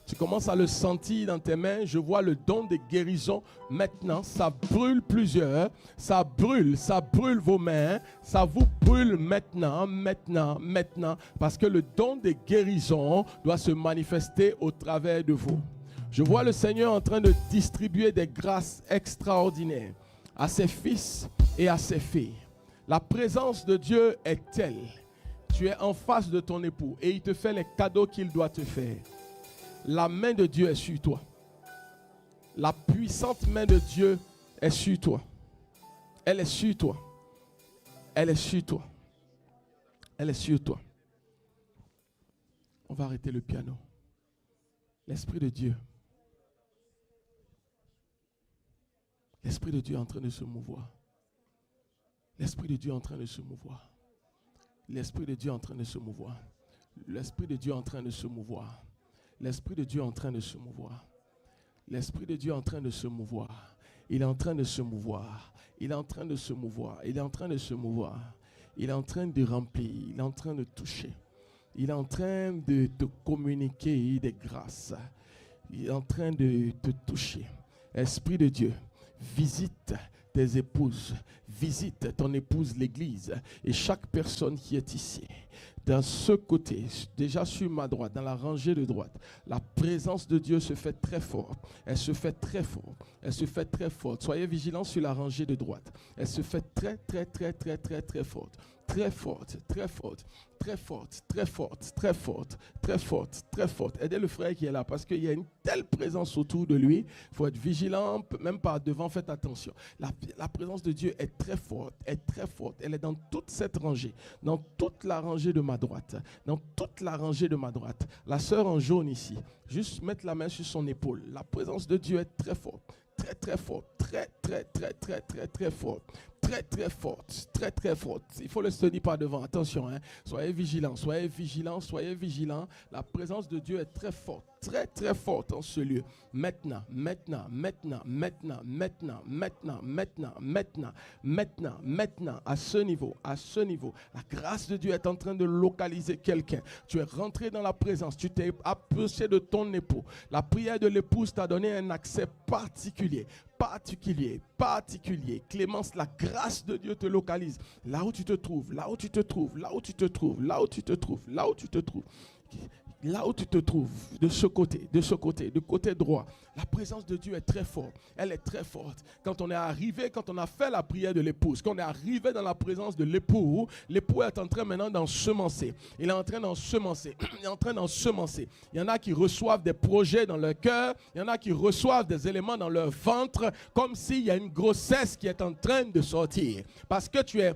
Tu commences à le sentir dans tes mains. Je vois le don de guérison maintenant. Ça brûle plusieurs. Ça brûle vos mains. Ça vous brûle maintenant. Parce que le don de guérison doit se manifester au travers de vous. Je vois le Seigneur en train de distribuer des grâces extraordinaires à ses fils et à ses filles. La présence de Dieu est telle. Tu es en face de ton époux et il te fait les cadeaux qu'il doit te faire. La main de Dieu est sur toi. La puissante main de Dieu est sur toi. Elle est sur toi. Elle est sur toi. Elle est sur toi. On va arrêter le piano. L'Esprit de Dieu. L'Esprit de Dieu est en train de se mouvoir. L'Esprit de Dieu est en train de se mouvoir. L'Esprit de Dieu est en train de se mouvoir. L'Esprit de Dieu est en train de se mouvoir. L'Esprit de Dieu est en train de se mouvoir. L'Esprit de Dieu est en train de se mouvoir. Il est en train de se mouvoir. Il est en train de se mouvoir. Il est en train de se mouvoir. Il est en train de remplir. Il est en train de toucher. Il est en train de te communiquer des grâces. Il est en train de te toucher. Esprit de Dieu, visite tes épouses, visite ton épouse l'église et chaque personne qui est ici. Dans ce côté, déjà sur ma droite, dans la rangée de droite, la présence de Dieu se fait très forte. Elle se fait très forte. Elle se fait très forte. Soyez vigilants sur la rangée de droite. Elle se fait très forte. Très forte, très forte, très forte, très forte, très forte, très forte, très forte. Aidez le frère qui est là parce qu'il y a une telle présence autour de lui. Il faut être vigilant, même par devant, faites attention. La présence de Dieu est très forte, Elle est dans toute cette rangée, dans toute la rangée de ma droite, dans toute la rangée de ma droite. La sœur en jaune ici, juste mettre la main sur son épaule. La présence de Dieu est très forte. Très forte, très forte, très forte. Il faut le tenir par devant. Attention, soyez vigilants. La présence de Dieu est très forte, très forte en ce lieu. Maintenant, à ce niveau. La grâce de Dieu est en train de localiser quelqu'un. Tu es rentré dans la présence, tu t'es approché de ton époux. La prière de l'épouse t'a donné un accès particulier. Clémence, la grâce de Dieu te localise. Là où tu te trouves. Là où tu te trouves, de ce côté, du côté droit, la présence de Dieu est très forte. Elle est très forte. Quand on a fait la prière de l'épouse, quand on est arrivé dans la présence de l'époux, l'époux est en train maintenant d'ensemencer. Il est en train d'ensemencer. Il y en a qui reçoivent des projets dans leur cœur. Il y en a qui reçoivent des éléments dans leur ventre, comme s'il y a une grossesse qui est en train de sortir. Parce que tu es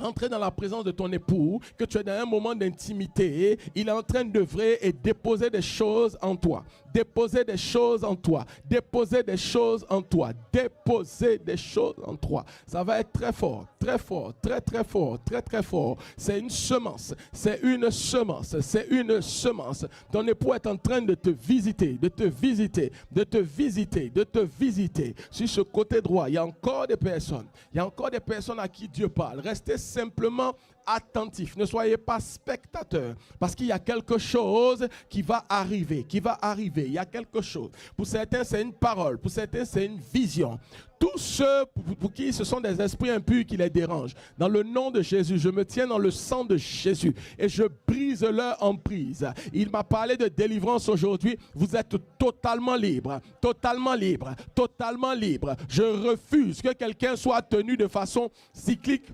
entrer dans la présence de ton époux, que tu es dans un moment d'intimité, il est en train d'œuvrer et déposer des choses en toi. Déposer des choses en toi. Déposer des choses en toi. Déposer des choses en toi. Ça va être très fort, très fort, très très fort, très très fort. C'est une semence. C'est une semence. C'est une semence. Ton époux est en train de te visiter, de te visiter, de te visiter, de te visiter. Sur ce côté droit, il y a encore des personnes. Il y a encore des personnes à qui Dieu parle. Restez simplement attentif. Ne soyez pas spectateur parce qu'il y a quelque chose qui va arriver, Il y a quelque chose. Pour certains, c'est une parole. Pour certains, c'est une vision. Tous ceux pour qui ce sont des esprits impurs qui les dérangent, dans le nom de Jésus, je me tiens dans le sang de Jésus et je brise leur emprise. Il m'a parlé de délivrance aujourd'hui. Vous êtes totalement libre, totalement libre, totalement libre. Je refuse que quelqu'un soit tenu de façon cyclique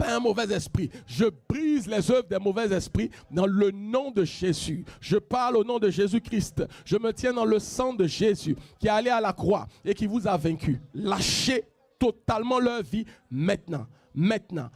un mauvais esprit. Je brise les œuvres des mauvais esprits dans le nom de Jésus. Je parle au nom de Jésus-Christ. Je me tiens dans le sang de Jésus qui est allé à la croix et qui vous a vaincu. Lâchez totalement leur vie maintenant. Maintenant.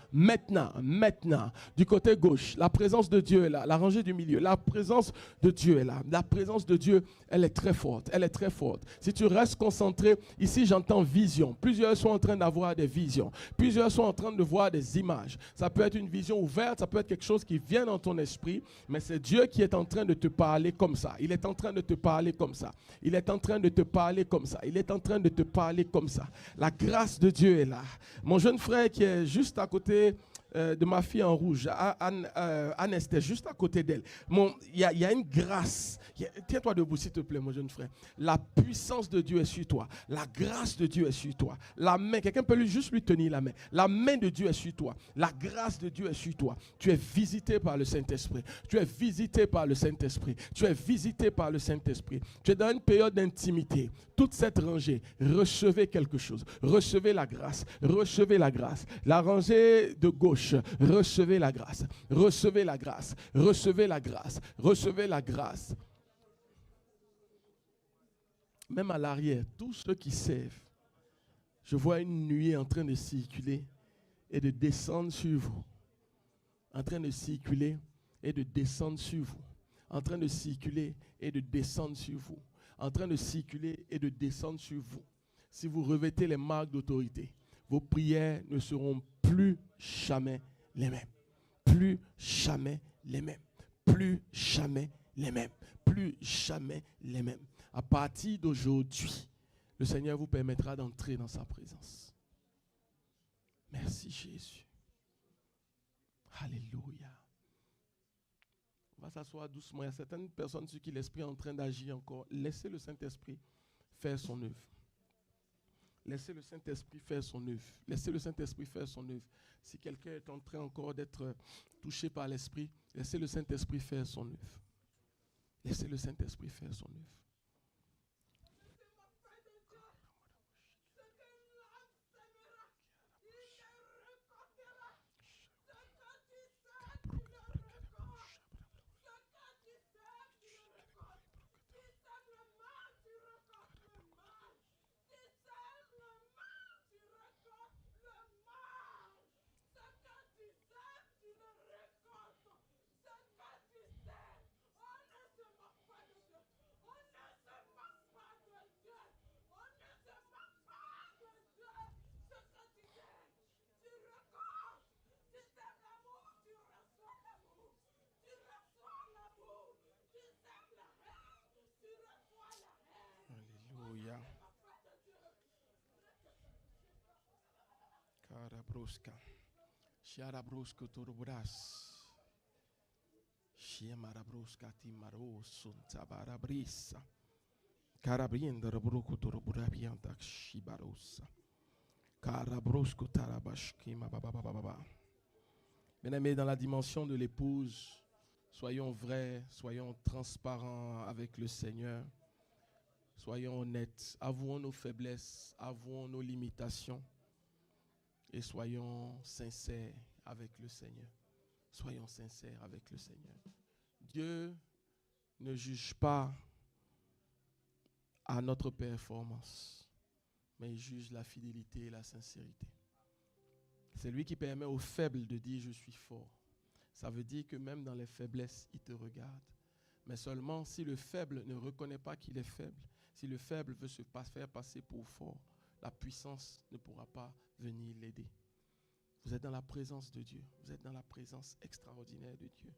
Du côté gauche, la présence de Dieu est là. La rangée du milieu, la présence de Dieu est là. La présence de Dieu, elle est très forte. Elle est très forte. Si tu restes concentré, ici j'entends vision. Plusieurs sont en train d'avoir des visions. Plusieurs sont en train de voir des images. Ça peut être une vision ouverte, ça peut être quelque chose qui vient dans ton esprit, mais c'est Dieu qui est en train de te parler comme ça. Il est en train de te parler comme ça. Il est en train de te parler comme ça. Il est en train de te parler comme ça. La grâce de Dieu est là. Mon jeune frère qui est juste à côté de ma fille en rouge, Anne Esther, juste à côté d'elle. Il y a une grâce. Tiens-toi debout, s'il te plaît, mon jeune frère. La puissance de Dieu est sur toi. La grâce de Dieu est sur toi. La main, quelqu'un peut juste lui tenir la main. La main de Dieu est sur toi. La grâce de Dieu est sur toi. Tu es visité par le Saint-Esprit. Tu es visité par le Saint-Esprit. Tu es visité par le Saint-Esprit. Tu es dans une période d'intimité. Toute cette rangée, recevez quelque chose. Recevez la grâce. Recevez la grâce. La rangée de gauche, recevez la grâce. Recevez la grâce. Recevez la grâce. Recevez la grâce. Même à l'arrière, tous ceux qui servent, je vois une nuée en train de circuler et de descendre sur vous. En train de circuler et de descendre sur vous. En train de circuler et de descendre sur vous. En train de circuler et de descendre sur vous. Si vous revêtez les marques d'autorité, vos prières ne seront plus jamais les mêmes. Plus jamais les mêmes. Plus jamais les mêmes. Plus jamais les mêmes. À partir d'aujourd'hui, le Seigneur vous permettra d'entrer dans sa présence. Merci Jésus. Alléluia. On va s'asseoir doucement. Il y a certaines personnes sur qui l'Esprit est en train d'agir encore. Laissez le Saint-Esprit faire son œuvre. Laissez le Saint-Esprit faire son œuvre. Laissez le Saint-Esprit faire son œuvre. Si quelqu'un est en train encore d'être touché par l'Esprit, laissez le Saint-Esprit faire son œuvre. Laissez le Saint-Esprit faire son œuvre. Alléluia. Karabroska. Shiarabrosko torobras. Shiamarabroska timaro suntabarabrisa. Karabrienda rabroku toroburabianta shibarosa. Karabrosko tarabashkima bababababa. Bien-aimés, dans la dimension de l'épouse, soyons vrais, soyons transparents avec le Seigneur. Soyons honnêtes, avouons nos faiblesses, avouons nos limitations et soyons sincères avec le Seigneur. Soyons sincères avec le Seigneur. Dieu ne juge pas à notre performance, mais il juge la fidélité et la sincérité. C'est lui qui permet aux faibles de dire « je suis fort ». Ça veut dire que même dans les faiblesses, il te regarde. Mais seulement si le faible ne reconnaît pas qu'il est faible, si le faible veut se faire passer pour fort, la puissance ne pourra pas venir l'aider. Vous êtes dans la présence de Dieu. Vous êtes dans la présence extraordinaire de Dieu.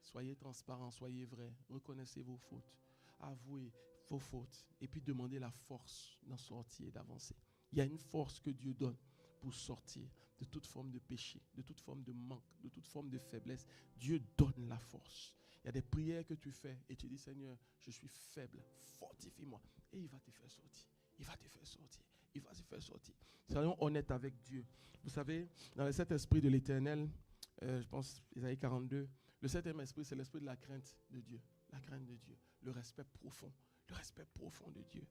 Soyez transparents, soyez vrais. Reconnaissez vos fautes. Avouez vos fautes. Et puis demandez la force d'en sortir et d'avancer. Il y a une force que Dieu donne pour sortir de toute forme de péché, de toute forme de manque, de toute forme de faiblesse. Dieu donne la force. Il y a des prières que tu fais et tu dis, Seigneur, je suis faible, fortifie-moi. Et il va te faire sortir. Il va te faire sortir. Il va te faire sortir. Soyons honnêtes avec Dieu. Vous savez, dans le Saint-Esprit de l'Éternel, je pense, Isaïe 42, le septième esprit, c'est l'esprit de la crainte de Dieu. La crainte de Dieu. Le respect profond. Le respect profond de Dieu.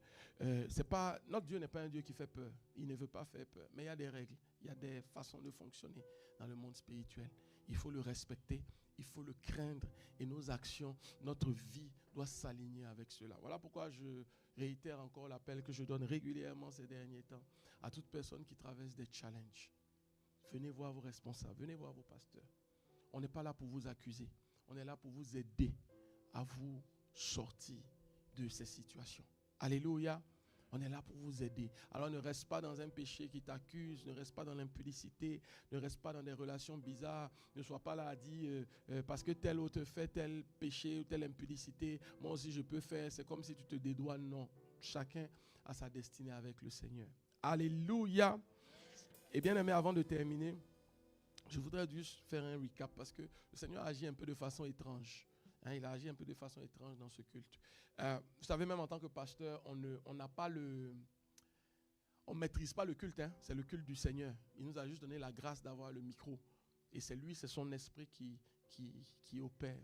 Notre Dieu n'est pas un Dieu qui fait peur. Il ne veut pas faire peur. Mais il y a des règles. Il y a des façons de fonctionner dans le monde spirituel. Il faut le respecter. Il faut le craindre. Et nos actions, notre vie doit s'aligner avec cela. Voilà pourquoi je réitère encore l'appel que je donne régulièrement ces derniers temps à toute personne qui traverse des challenges. Venez voir vos responsables. Venez voir vos pasteurs. On n'est pas là pour vous accuser. On est là pour vous aider à vous sortir de ces situations. Alléluia. On est là pour vous aider. Alors ne reste pas dans un péché qui t'accuse, ne reste pas dans l'impudicité, ne reste pas dans des relations bizarres, ne sois pas là à dire parce que tel autre fait tel péché ou telle impudicité, moi aussi je peux faire, c'est comme si tu te dédouanes. Non, chacun a sa destinée avec le Seigneur. Alléluia. Et bien aimé, avant de terminer, je voudrais juste faire un recap parce que le Seigneur agit un peu de façon étrange. Il a agi un peu de façon étrange dans ce culte. Vous savez, même en tant que pasteur, on ne maîtrise pas le culte. C'est le culte du Seigneur. Il nous a juste donné la grâce d'avoir le micro. Et c'est lui, c'est son esprit qui opère.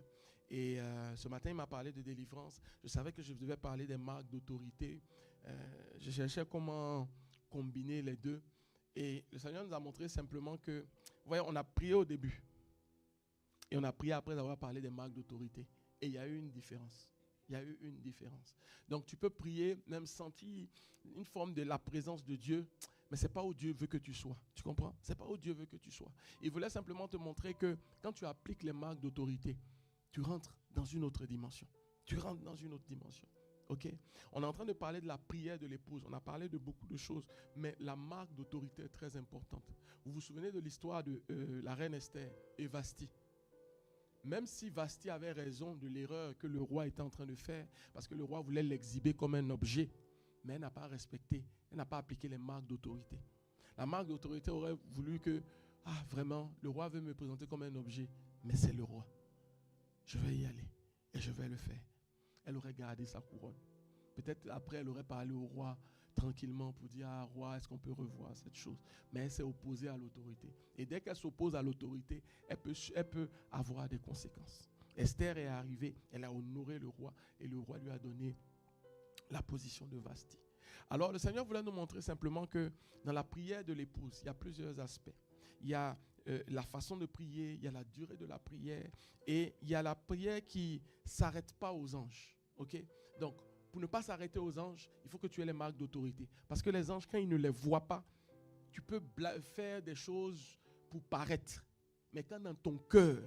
Et ce matin, il m'a parlé de délivrance. Je savais que je devais parler des marques d'autorité. Je cherchais comment combiner les deux. Et le Seigneur nous a montré simplement que, vous voyez, on a prié au début. Et on a prié après avoir parlé des marques d'autorité. Et il y a eu une différence. Il y a eu une différence. Donc tu peux prier, même sentir une forme de la présence de Dieu, mais ce n'est pas où Dieu veut que tu sois. Tu comprends? Ce n'est pas où Dieu veut que tu sois. Il voulait simplement te montrer que quand tu appliques les marques d'autorité, tu rentres dans une autre dimension. Tu rentres dans une autre dimension. Ok? On est en train de parler de la prière de l'épouse. On a parlé de beaucoup de choses, mais la marque d'autorité est très importante. Vous vous souvenez de l'histoire de la reine Esther et Vasti? Même si Vasti avait raison de l'erreur que le roi était en train de faire, parce que le roi voulait l'exhiber comme un objet, mais elle n'a pas respecté, elle n'a pas appliqué les marques d'autorité. La marque d'autorité aurait voulu que, vraiment, le roi veut me présenter comme un objet, mais c'est le roi. Je vais y aller et je vais le faire. Elle aurait gardé sa couronne. Peut-être après, elle aurait parlé au roi tranquillement pour dire, roi, est-ce qu'on peut revoir cette chose? Mais elle s'est opposée à l'autorité. Et dès qu'elle s'oppose à l'autorité, elle peut avoir des conséquences. Esther est arrivée, elle a honoré le roi et le roi lui a donné la position de Vasti. Alors le Seigneur voulait nous montrer simplement que dans la prière de l'épouse, il y a plusieurs aspects. Il y a la façon de prier, il y a la durée de la prière et il y a la prière qui ne s'arrête pas aux anges. Ok? Donc, pour ne pas s'arrêter aux anges, il faut que tu aies les marques d'autorité. Parce que les anges, quand ils ne les voient pas, tu peux faire des choses pour paraître. Mais quand dans ton cœur,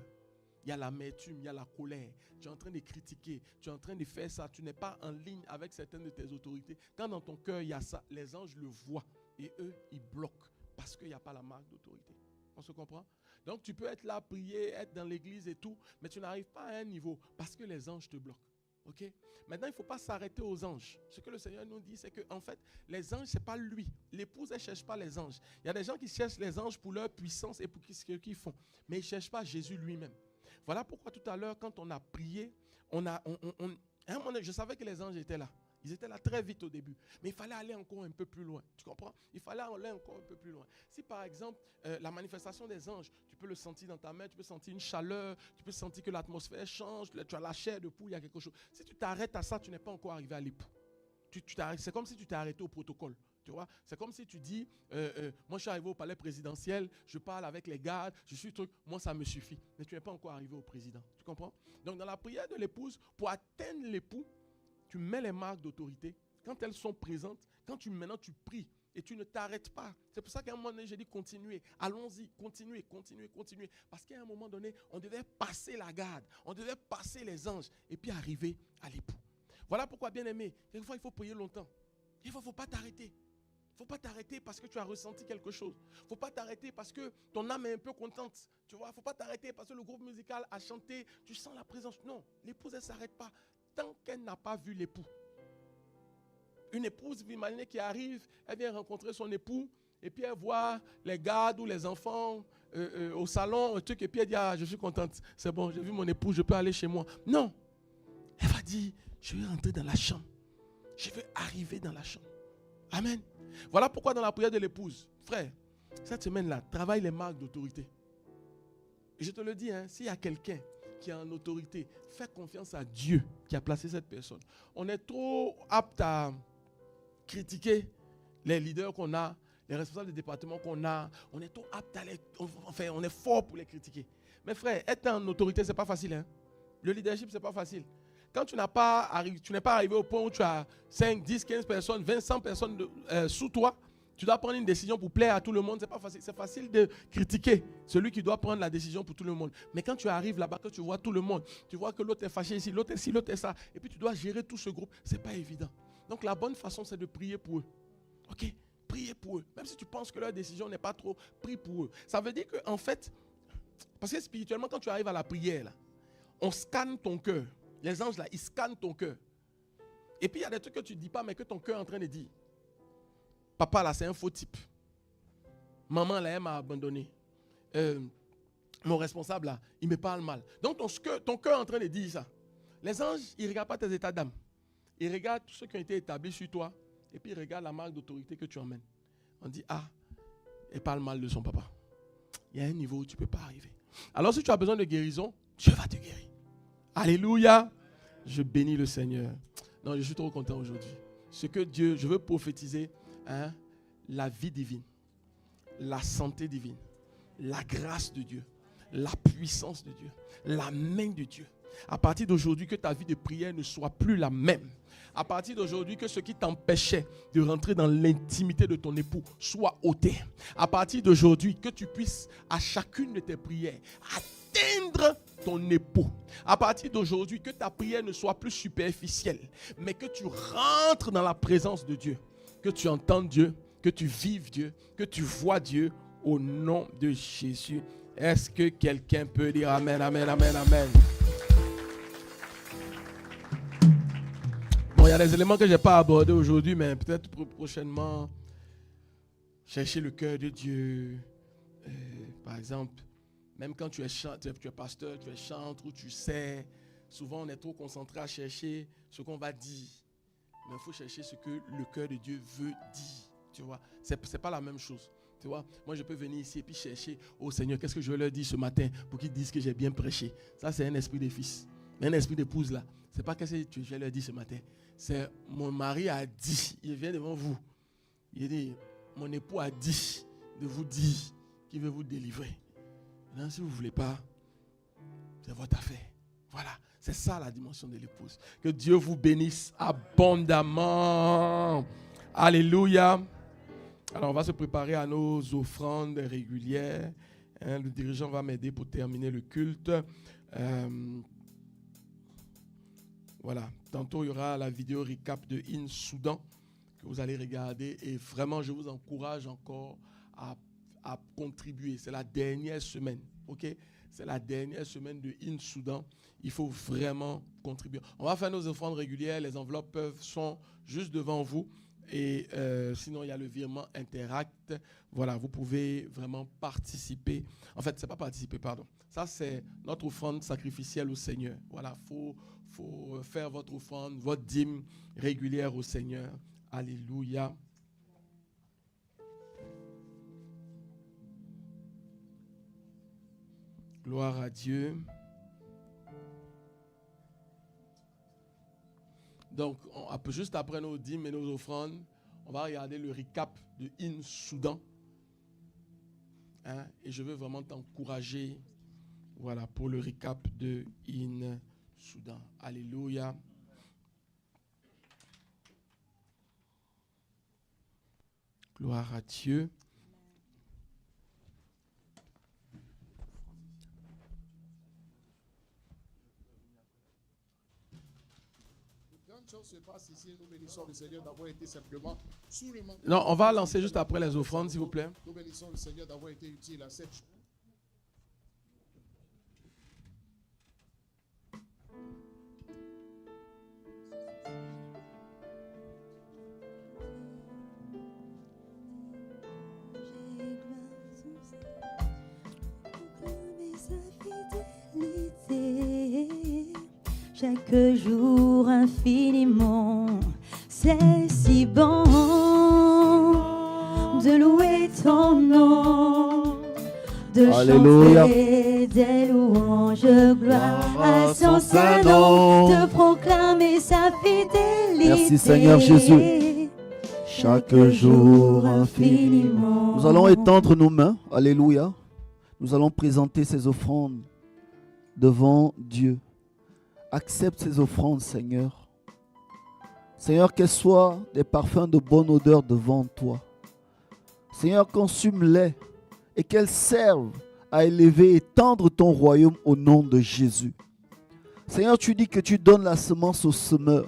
il y a l'amertume, il y a la colère, tu es en train de critiquer, tu es en train de faire ça, tu n'es pas en ligne avec certaines de tes autorités. Quand dans ton cœur, il y a ça, les anges le voient et eux, ils bloquent parce qu'il n'y a pas la marque d'autorité. On se comprend? Donc, tu peux être là, prier, être dans l'église et tout, mais tu n'arrives pas à un niveau parce que les anges te bloquent. Okay? Maintenant, il ne faut pas s'arrêter aux anges. Ce que le Seigneur nous dit, c'est que en fait, les anges, ce n'est pas lui. L'épouse, elle ne cherche pas les anges. Il y a des gens qui cherchent les anges pour leur puissance et pour ce qu'ils font. Mais ils ne cherchent pas Jésus lui-même. Voilà pourquoi tout à l'heure, quand on a prié, je savais que les anges étaient là. Ils étaient là très vite au début. Mais il fallait aller encore un peu plus loin. Tu comprends? Il fallait aller encore un peu plus loin. Si par exemple, la manifestation des anges, tu peux le sentir dans ta main, tu peux sentir une chaleur, tu peux sentir que l'atmosphère change, tu as la chair de poule, il y a quelque chose. Si tu t'arrêtes à ça, tu n'es pas encore arrivé à l'époux. C'est comme si tu t'es arrêté au protocole. Tu vois? C'est comme si tu dis, moi je suis arrivé au palais présidentiel, je parle avec les gardes, je suis truc, moi ça me suffit. Mais tu n'es pas encore arrivé au président. Tu comprends? Donc dans la prière de l'épouse, pour atteindre l'époux, tu mets les marques d'autorité. Quand elles sont présentes, maintenant tu pries et tu ne t'arrêtes pas. C'est pour ça qu'à un moment donné, j'ai dit continuez. Allons-y, continuez. Parce qu'à un moment donné, on devait passer la garde, on devait passer les anges et puis arriver à l'époux. Voilà pourquoi, bien aimé, quelquefois il faut prier longtemps. Il ne faut pas t'arrêter. Il ne faut pas t'arrêter parce que tu as ressenti quelque chose. Il ne faut pas t'arrêter parce que ton âme est un peu contente. Tu vois, il ne faut pas t'arrêter parce que le groupe musical a chanté. Tu sens la présence. Non, l'épouse, elle ne s'arrête pas tant qu'elle n'a pas vu l'époux. Une épouse, vous imaginez, qui arrive, elle vient rencontrer son époux, et puis elle voit les gardes ou les enfants au salon, un truc, et puis elle dit, ah, je suis contente, c'est bon, j'ai vu mon époux, je peux aller chez moi. Non, elle va dire, je vais rentrer dans la chambre, je veux arriver dans la chambre. Amen. Voilà pourquoi dans la prière de l'épouse, frère, cette semaine-là, travaille les marques d'autorité. Et je te le dis, s'il y a quelqu'un qui est en autorité, fais confiance à Dieu qui a placé cette personne. On est trop apte à critiquer les leaders qu'on a, les responsables des départements qu'on a. On est trop apte à les... Enfin, on est fort pour les critiquer. Mais frère, être en autorité, ce n'est pas facile. Le leadership, ce n'est pas facile. Quand tu n'es pas arrivé au point où tu as 5, 10, 15 personnes, 20, 100 personnes sous toi, tu dois prendre une décision pour plaire à tout le monde. Ce n'est pas facile. C'est facile de critiquer celui qui doit prendre la décision pour tout le monde. Mais quand tu arrives là-bas, que tu vois tout le monde, tu vois que l'autre est fâché ici, l'autre est ci, l'autre est ça, et puis tu dois gérer tout ce groupe, ce n'est pas évident. Donc la bonne façon, c'est de prier pour eux. Ok? Priez pour eux. Même si tu penses que leur décision n'est pas trop, prie pour eux. Ça veut dire qu'en fait, parce que spirituellement, quand tu arrives à la prière, là, on scanne ton cœur. Les anges, là, ils scannent ton cœur. Et puis, il y a des trucs que tu ne dis pas, mais que ton cœur est en train de dire. Papa, là, c'est un faux type. Maman, là, elle m'a abandonné. Mon responsable, là, il me parle mal. Donc, ton cœur est en train de dire ça. Les anges, ils ne regardent pas tes états d'âme. Ils regardent tous ceux qui ont été établis sur toi. Et puis, ils regardent la marque d'autorité que tu emmènes. On dit, ah, elle parle mal de son papa. Il y a un niveau où tu ne peux pas arriver. Alors, si tu as besoin de guérison, Dieu va te guérir. Alléluia. Je bénis le Seigneur. Non, je suis trop content aujourd'hui. Ce que Dieu, je veux prophétiser, la vie divine, la santé divine, la grâce de Dieu, la puissance de Dieu, la main de Dieu. À partir d'aujourd'hui, que ta vie de prière ne soit plus la même. À partir d'aujourd'hui, que ce qui t'empêchait de rentrer dans l'intimité de ton époux soit ôté. À partir d'aujourd'hui, que tu puisses à chacune de tes prières atteindre ton époux. À partir d'aujourd'hui, que ta prière ne soit plus superficielle, mais que tu rentres dans la présence de Dieu. Que tu entendes Dieu, que tu vives Dieu, que tu vois Dieu au nom de Jésus. Est-ce que quelqu'un peut dire amen, amen, amen, amen? Bon, il y a des éléments que je n'ai pas abordés aujourd'hui, mais peut-être prochainement, chercher le cœur de Dieu. Par exemple, même quand tu es pasteur, tu es chantre ou tu sais, souvent on est trop concentré à chercher ce qu'on va dire. Mais il faut chercher ce que le cœur de Dieu veut dire. Tu vois, c'est pas la même chose. Tu vois, moi je peux venir ici et puis chercher, oh Seigneur, qu'est-ce que je vais leur dire ce matin pour qu'ils disent que j'ai bien prêché. Ça, c'est un esprit de fils. Mais un esprit d'épouse là, c'est pas qu'est-ce que je vais leur dire ce matin. C'est mon mari a dit, il vient devant vous. Il dit, mon époux a dit de vous dire qu'il veut vous délivrer. Maintenant, si vous ne voulez pas, c'est votre affaire. Voilà, c'est ça la dimension de l'épouse. Que Dieu vous bénisse abondamment. Alléluia. Alors, on va se préparer à nos offrandes régulières. Le dirigeant va m'aider pour terminer le culte. Voilà. Tantôt, il y aura la vidéo recap de In Soudan que vous allez regarder. Et vraiment, je vous encourage encore à contribuer. C'est la dernière semaine. OK? C'est la dernière semaine de In Soudan. Il faut vraiment contribuer. On va faire nos offrandes régulières. Les enveloppes sont juste devant vous. Et sinon, il y a le virement Interact. Voilà, vous pouvez vraiment participer. En fait, ce n'est pas participer, pardon. Ça, c'est notre offrande sacrificielle au Seigneur. Voilà, faut faire votre offrande, votre dîme régulière au Seigneur. Alléluia. Gloire à Dieu. Donc, juste après nos dîmes et nos offrandes, on va regarder le recap de In Soudan. Et je veux vraiment t'encourager, voilà, pour le recap de In Soudan. Alléluia. Gloire à Dieu. Non, on va lancer juste après les offrandes, s'il vous plaît. Nous bénissons le Seigneur d'avoir été utile à cette. Chaque jour infiniment, c'est si bon de louer ton nom, de chanter des louanges, gloire à son saint nom, de proclamer sa fidélité. Merci Seigneur Jésus. Chaque jour infiniment. Nous allons étendre nos mains, alléluia. Nous allons présenter ces offrandes devant Dieu. Accepte ces offrandes, Seigneur. Seigneur, qu'elles soient des parfums de bonne odeur devant toi. Seigneur, consume-les et qu'elles servent à élever et tendre ton royaume au nom de Jésus. Seigneur, tu dis que tu donnes la semence au semeur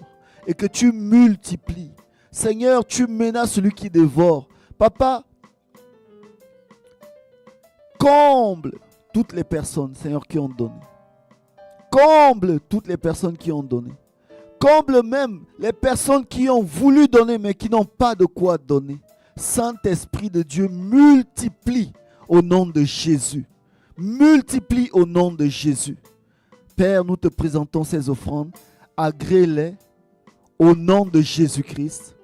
et que tu multiplies. Seigneur, tu menaces celui qui dévore. Papa, comble toutes les personnes, Seigneur, qui ont donné. Comble toutes les personnes qui ont donné. Comble même les personnes qui ont voulu donner mais qui n'ont pas de quoi donner. Saint-Esprit de Dieu, multiplie au nom de Jésus. Multiplie au nom de Jésus. Père, nous te présentons ces offrandes. Agrée-les au nom de Jésus-Christ.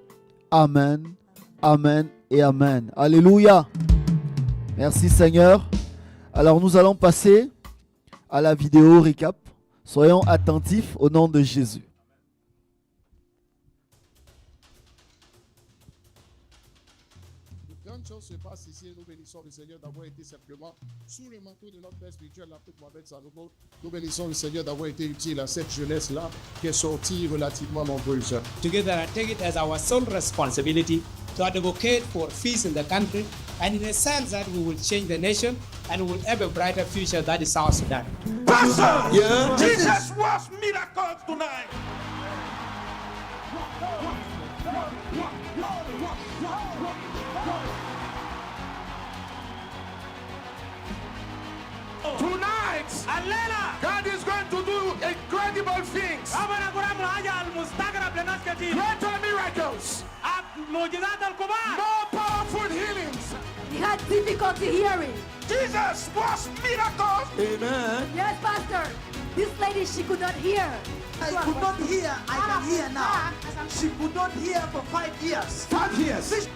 Amen, amen et amen. Alléluia. Merci Seigneur. Alors nous allons passer à la vidéo récap. Soyons attentifs au nom de Jésus. De grandes choses se passent ici et nous bénissons le Seigneur d'avoir été simplement sous le manteau de notre Père spirituel, l'apôtre Mohamed Sanogo. Nous bénissons le Seigneur d'avoir été utile à cette jeunesse-là qui est sortie relativement nombreuse. Together, I take it as our sole responsibility to advocate for peace in the country, and in a sense that we will change the nation and we will have a brighter future that is South Sudan. Pastor, yeah. Jesus works miracles tonight. Tonight, God is going to do incredible things. Greater miracles. More powerful healings. He had difficulty hearing. Jesus was miracles. Amen. Yes, Pastor. This lady, she could not hear. I could not hear. I can hear now. She could not hear for 5 years. 5 years.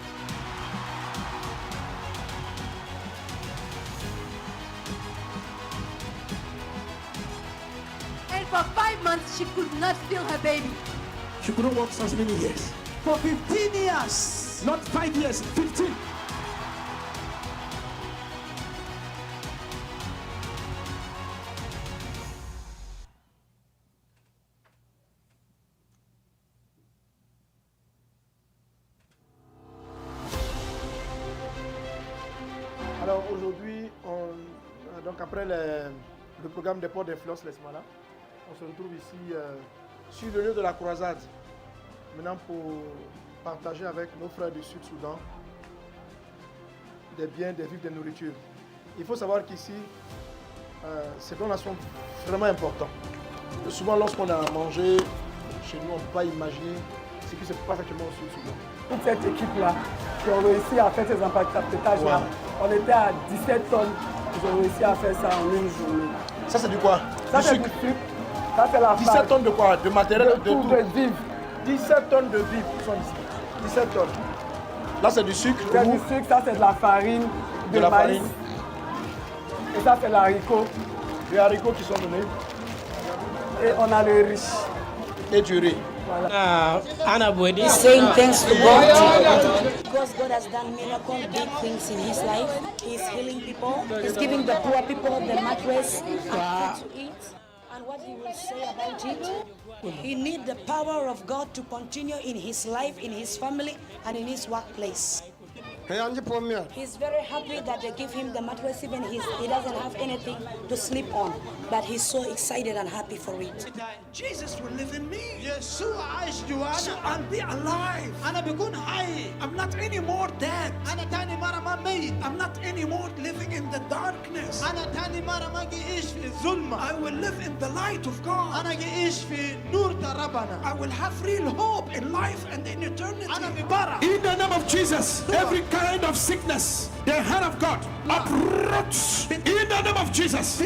And for 5 months, she could not feel her baby. She couldn't walk since many years. For 15 years. Not 5 years, 15. Alors aujourd'hui, donc après le programme des ports d'influence les Smala, on se retrouve ici sur le lieu de la croisade, maintenant pour partager avec nos frères du Sud-Soudan des biens, des vivres, des nourritures. Il faut savoir qu'ici, ces dons-là sont vraiment importants. Souvent, lorsqu'on a mangé chez nous, on ne peut pas imaginer ce qui se passe actuellement au Sud-Soudan. Toute cette équipe-là qui ont réussi à faire ces empaquetages-là, on était à 17 tonnes, ils ont réussi à faire ça en une journée. Ça, c'est du quoi? Ça, c'est du sucre. Ça, c'est la 17 tonnes de quoi? De matériel? De tout, de vivres. 17 tonnes de vivres sont ici. 17 tonnes. Là, c'est du sucre. C'est du sucre, ça, c'est de la farine, de la maïs. Farine. Et ça, c'est l'haricot. Les haricots qui sont donnés. Et on a le riz. Et du riz. Saying thanks to God because God has done miracle, big things in his life. He's healing people. He's giving the poor people the mattress and food to eat. And what he will say about it, he needs the power of God to continue in his life, in his family, and in his workplace. He's very happy that they give him the mattress, even he doesn't have anything to sleep on. But he's so excited and happy for it. Jesus will live in me. So I'll be alive. I'm not anymore dead. I'm not anymore living in the darkness. I will live in the light of God. I will have real hope in life and in eternity. In the name of Jesus, every kind of sickness, the hand of God uproots. In the name of Jesus,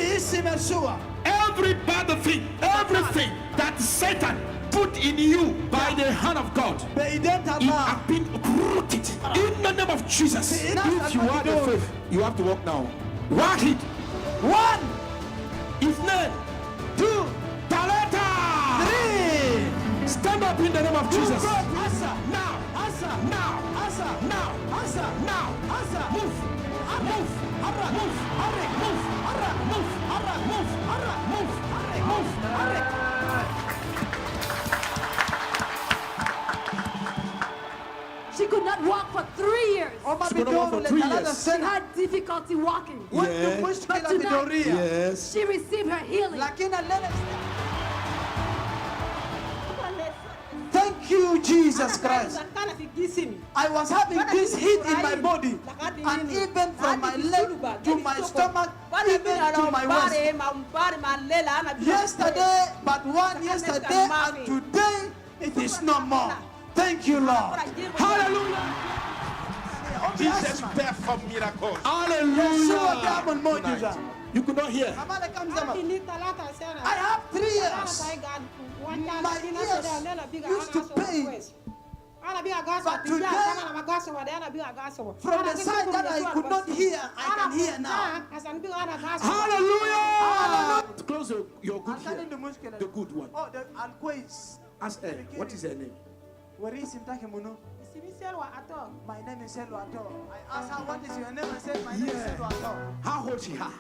every bad thing, everything that Satan put in you by the hand of God, it has been uprooted. In the name of Jesus, if you are the faith, you have to walk now. Walk it. 1. His name. 2. Talata. 3. Stand up in the name of Jesus. Now. Now. Now. Now. Move. She could not walk for 3 years. She had difficulty walking. Yes. But tonight, Yes. she received her healing. Thank you, Jesus Christ. I was having this heat in my body, and even from my leg to my stomach, even to my waist. Yesterday, and today, it is no more. Thank you, Lord. Hallelujah. Jesus performed miracles. Hallelujah. You could not hear. I have 3 years. My ears used to pain. But today, from the side that I could not hear, I can hear now. Hallelujah. Close your good ear. The good one. Oh, the Alquays. Ask her, what is her name? My name is Selo Ato. I asked her, what is your name? I said, my name is Selo Ato. How old she are?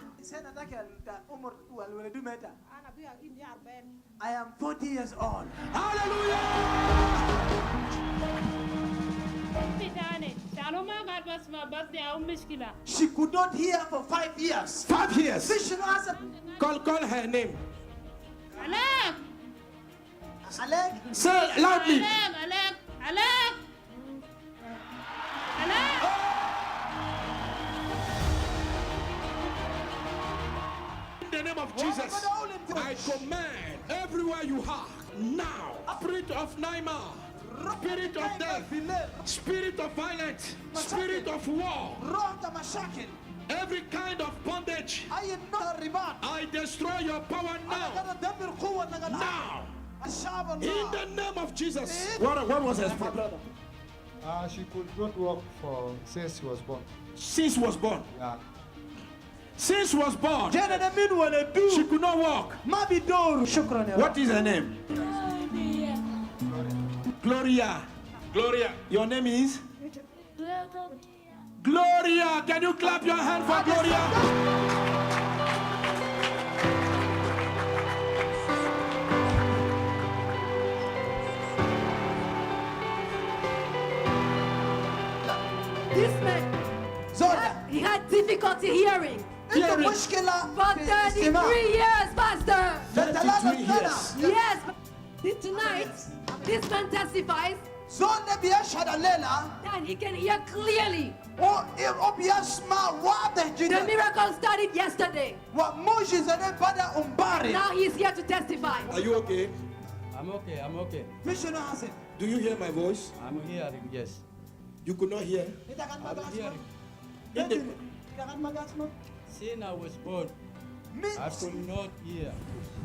I am 40 years old. Hallelujah! She could not hear for 5 years. 5 years. Vision was Call her name. Alec. Say loudly. Alec. In the name of Jesus, I command everywhere you are now, spirit of Naima, spirit of death, spirit of violence, spirit of war, every kind of bondage, I destroy your power now. Now. In the name of Jesus. What was her problem? She could not walk since she was born. Since she was born? Yeah. Since she was born, she could not walk. What is her name? Gloria. Gloria. Your name is? Gloria. Can you clap your hand for Gloria? This man, he had difficulty hearing. For 33 years, Pastor. 33 years. Yes. But tonight, this man testifies that he can hear clearly. The miracle started yesterday. Now he's here to testify. Are you okay? I'm okay. Do you hear my voice? I'm hearing, yes. You could not hear? I'm hearing. Since I was born, I could not hear.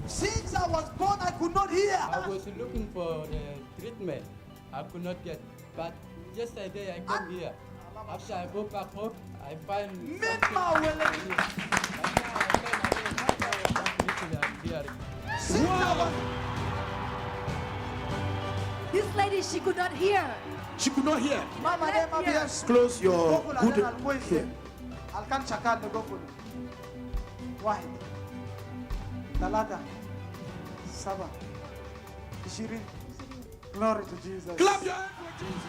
Since I was born, I could not hear. I was looking for the treatment. I could not get. But yesterday I came here. After I go back home, I find This lady, she could not hear. She could not hear. Yes. Close your good ear. Wahid, Talata, Saba, Ishirin. Glory to Jesus. Clap your hands for Jesus.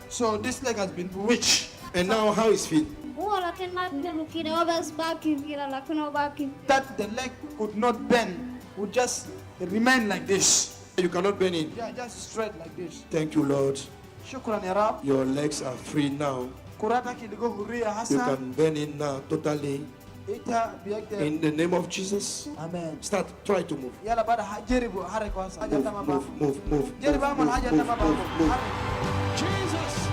So this leg has been bewitched. And now how is it? That the leg could not bend, would just remain like this. You cannot bend it. Yeah, just straight like this. Thank you, Lord. Shukran ya Rab. Your legs are free now. Kurata kidogo huria You hasa. can bend it now totally. Ita biakte. In the name of Jesus. Amen. Start. Try to move. Yala bada hajeribu hare kwa haja tama ba. Move. Jeribu amal haja tama ba. Jesus,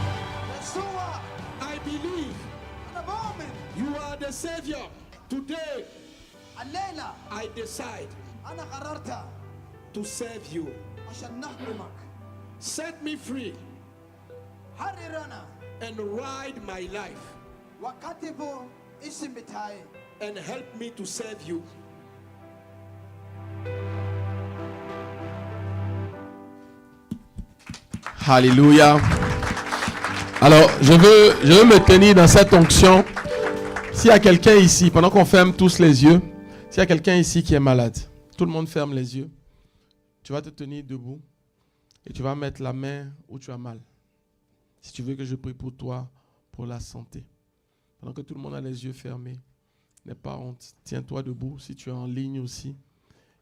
I believe you are the Savior. Today, I decide to serve you. Set me free and ride my life and help me to serve you. Alléluia. Alors, je veux me tenir dans cette onction. S'il y a quelqu'un ici, pendant qu'on ferme tous les yeux, s'il y a quelqu'un ici qui est malade, tout le monde ferme les yeux. Tu vas te tenir debout et tu vas mettre la main où tu as mal. Si tu veux que je prie pour toi, pour la santé. Pendant que tout le monde a les yeux fermés, n'aie pas honte. Tiens-toi debout si tu es en ligne aussi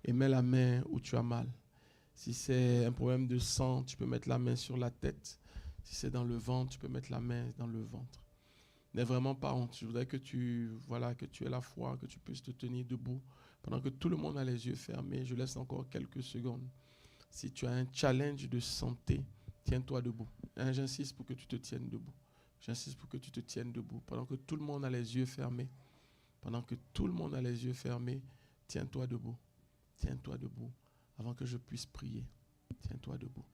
et mets la main où tu as mal. Si c'est un problème de sang, tu peux mettre la main sur la tête. Si c'est dans le ventre, tu peux mettre la main dans le ventre. N'aie vraiment pas honte. Je voudrais que tu aies la foi, que tu puisses te tenir debout. Pendant que tout le monde a les yeux fermés, je laisse encore quelques secondes. Si tu as un challenge de santé, tiens-toi debout. J'insiste pour que tu te tiennes debout. J'insiste pour que tu te tiennes debout. Pendant que tout le monde a les yeux fermés, tiens-toi debout. Tiens-toi debout avant que je puisse prier. Tiens-toi debout.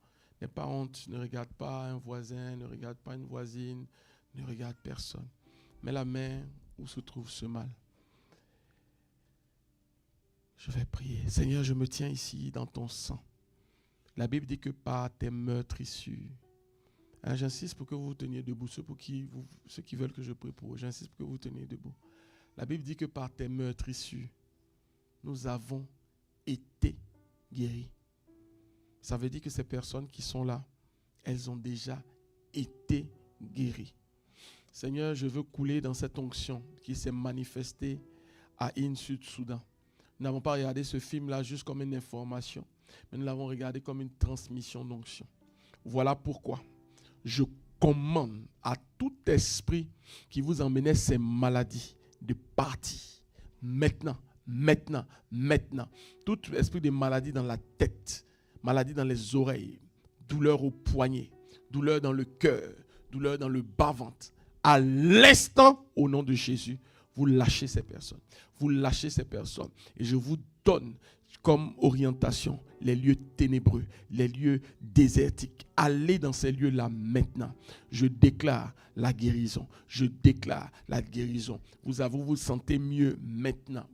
N'aie pas honte, ne regarde pas un voisin, ne regarde pas une voisine, ne regarde personne. Mets la main où se trouve ce mal. Je vais prier. Seigneur, je me tiens ici dans ton sang. La Bible dit que par tes meurtrissures. J'insiste pour que vous teniez debout. Ceux qui veulent que je prie pour eux, j'insiste pour que vous teniez debout. La Bible dit que par tes meurtrissures, nous avons été guéris. Ça veut dire que ces personnes qui sont là, elles ont déjà été guéries. Seigneur, je veux couler dans cette onction qui s'est manifestée à In Sud-Soudan. Nous n'avons pas regardé ce film-là juste comme une information, mais nous l'avons regardé comme une transmission d'onction. Voilà pourquoi je commande à tout esprit qui vous emmenait ces maladies de partir maintenant. Tout esprit de maladie dans la tête, maladie dans les oreilles, douleur au poignet, douleur dans le cœur, douleur dans le bas-ventre. À l'instant, au nom de Jésus, vous lâchez ces personnes. Et je vous donne comme orientation les lieux ténébreux, les lieux désertiques. Allez dans ces lieux-là maintenant. Je déclare la guérison. Vous vous sentez mieux maintenant.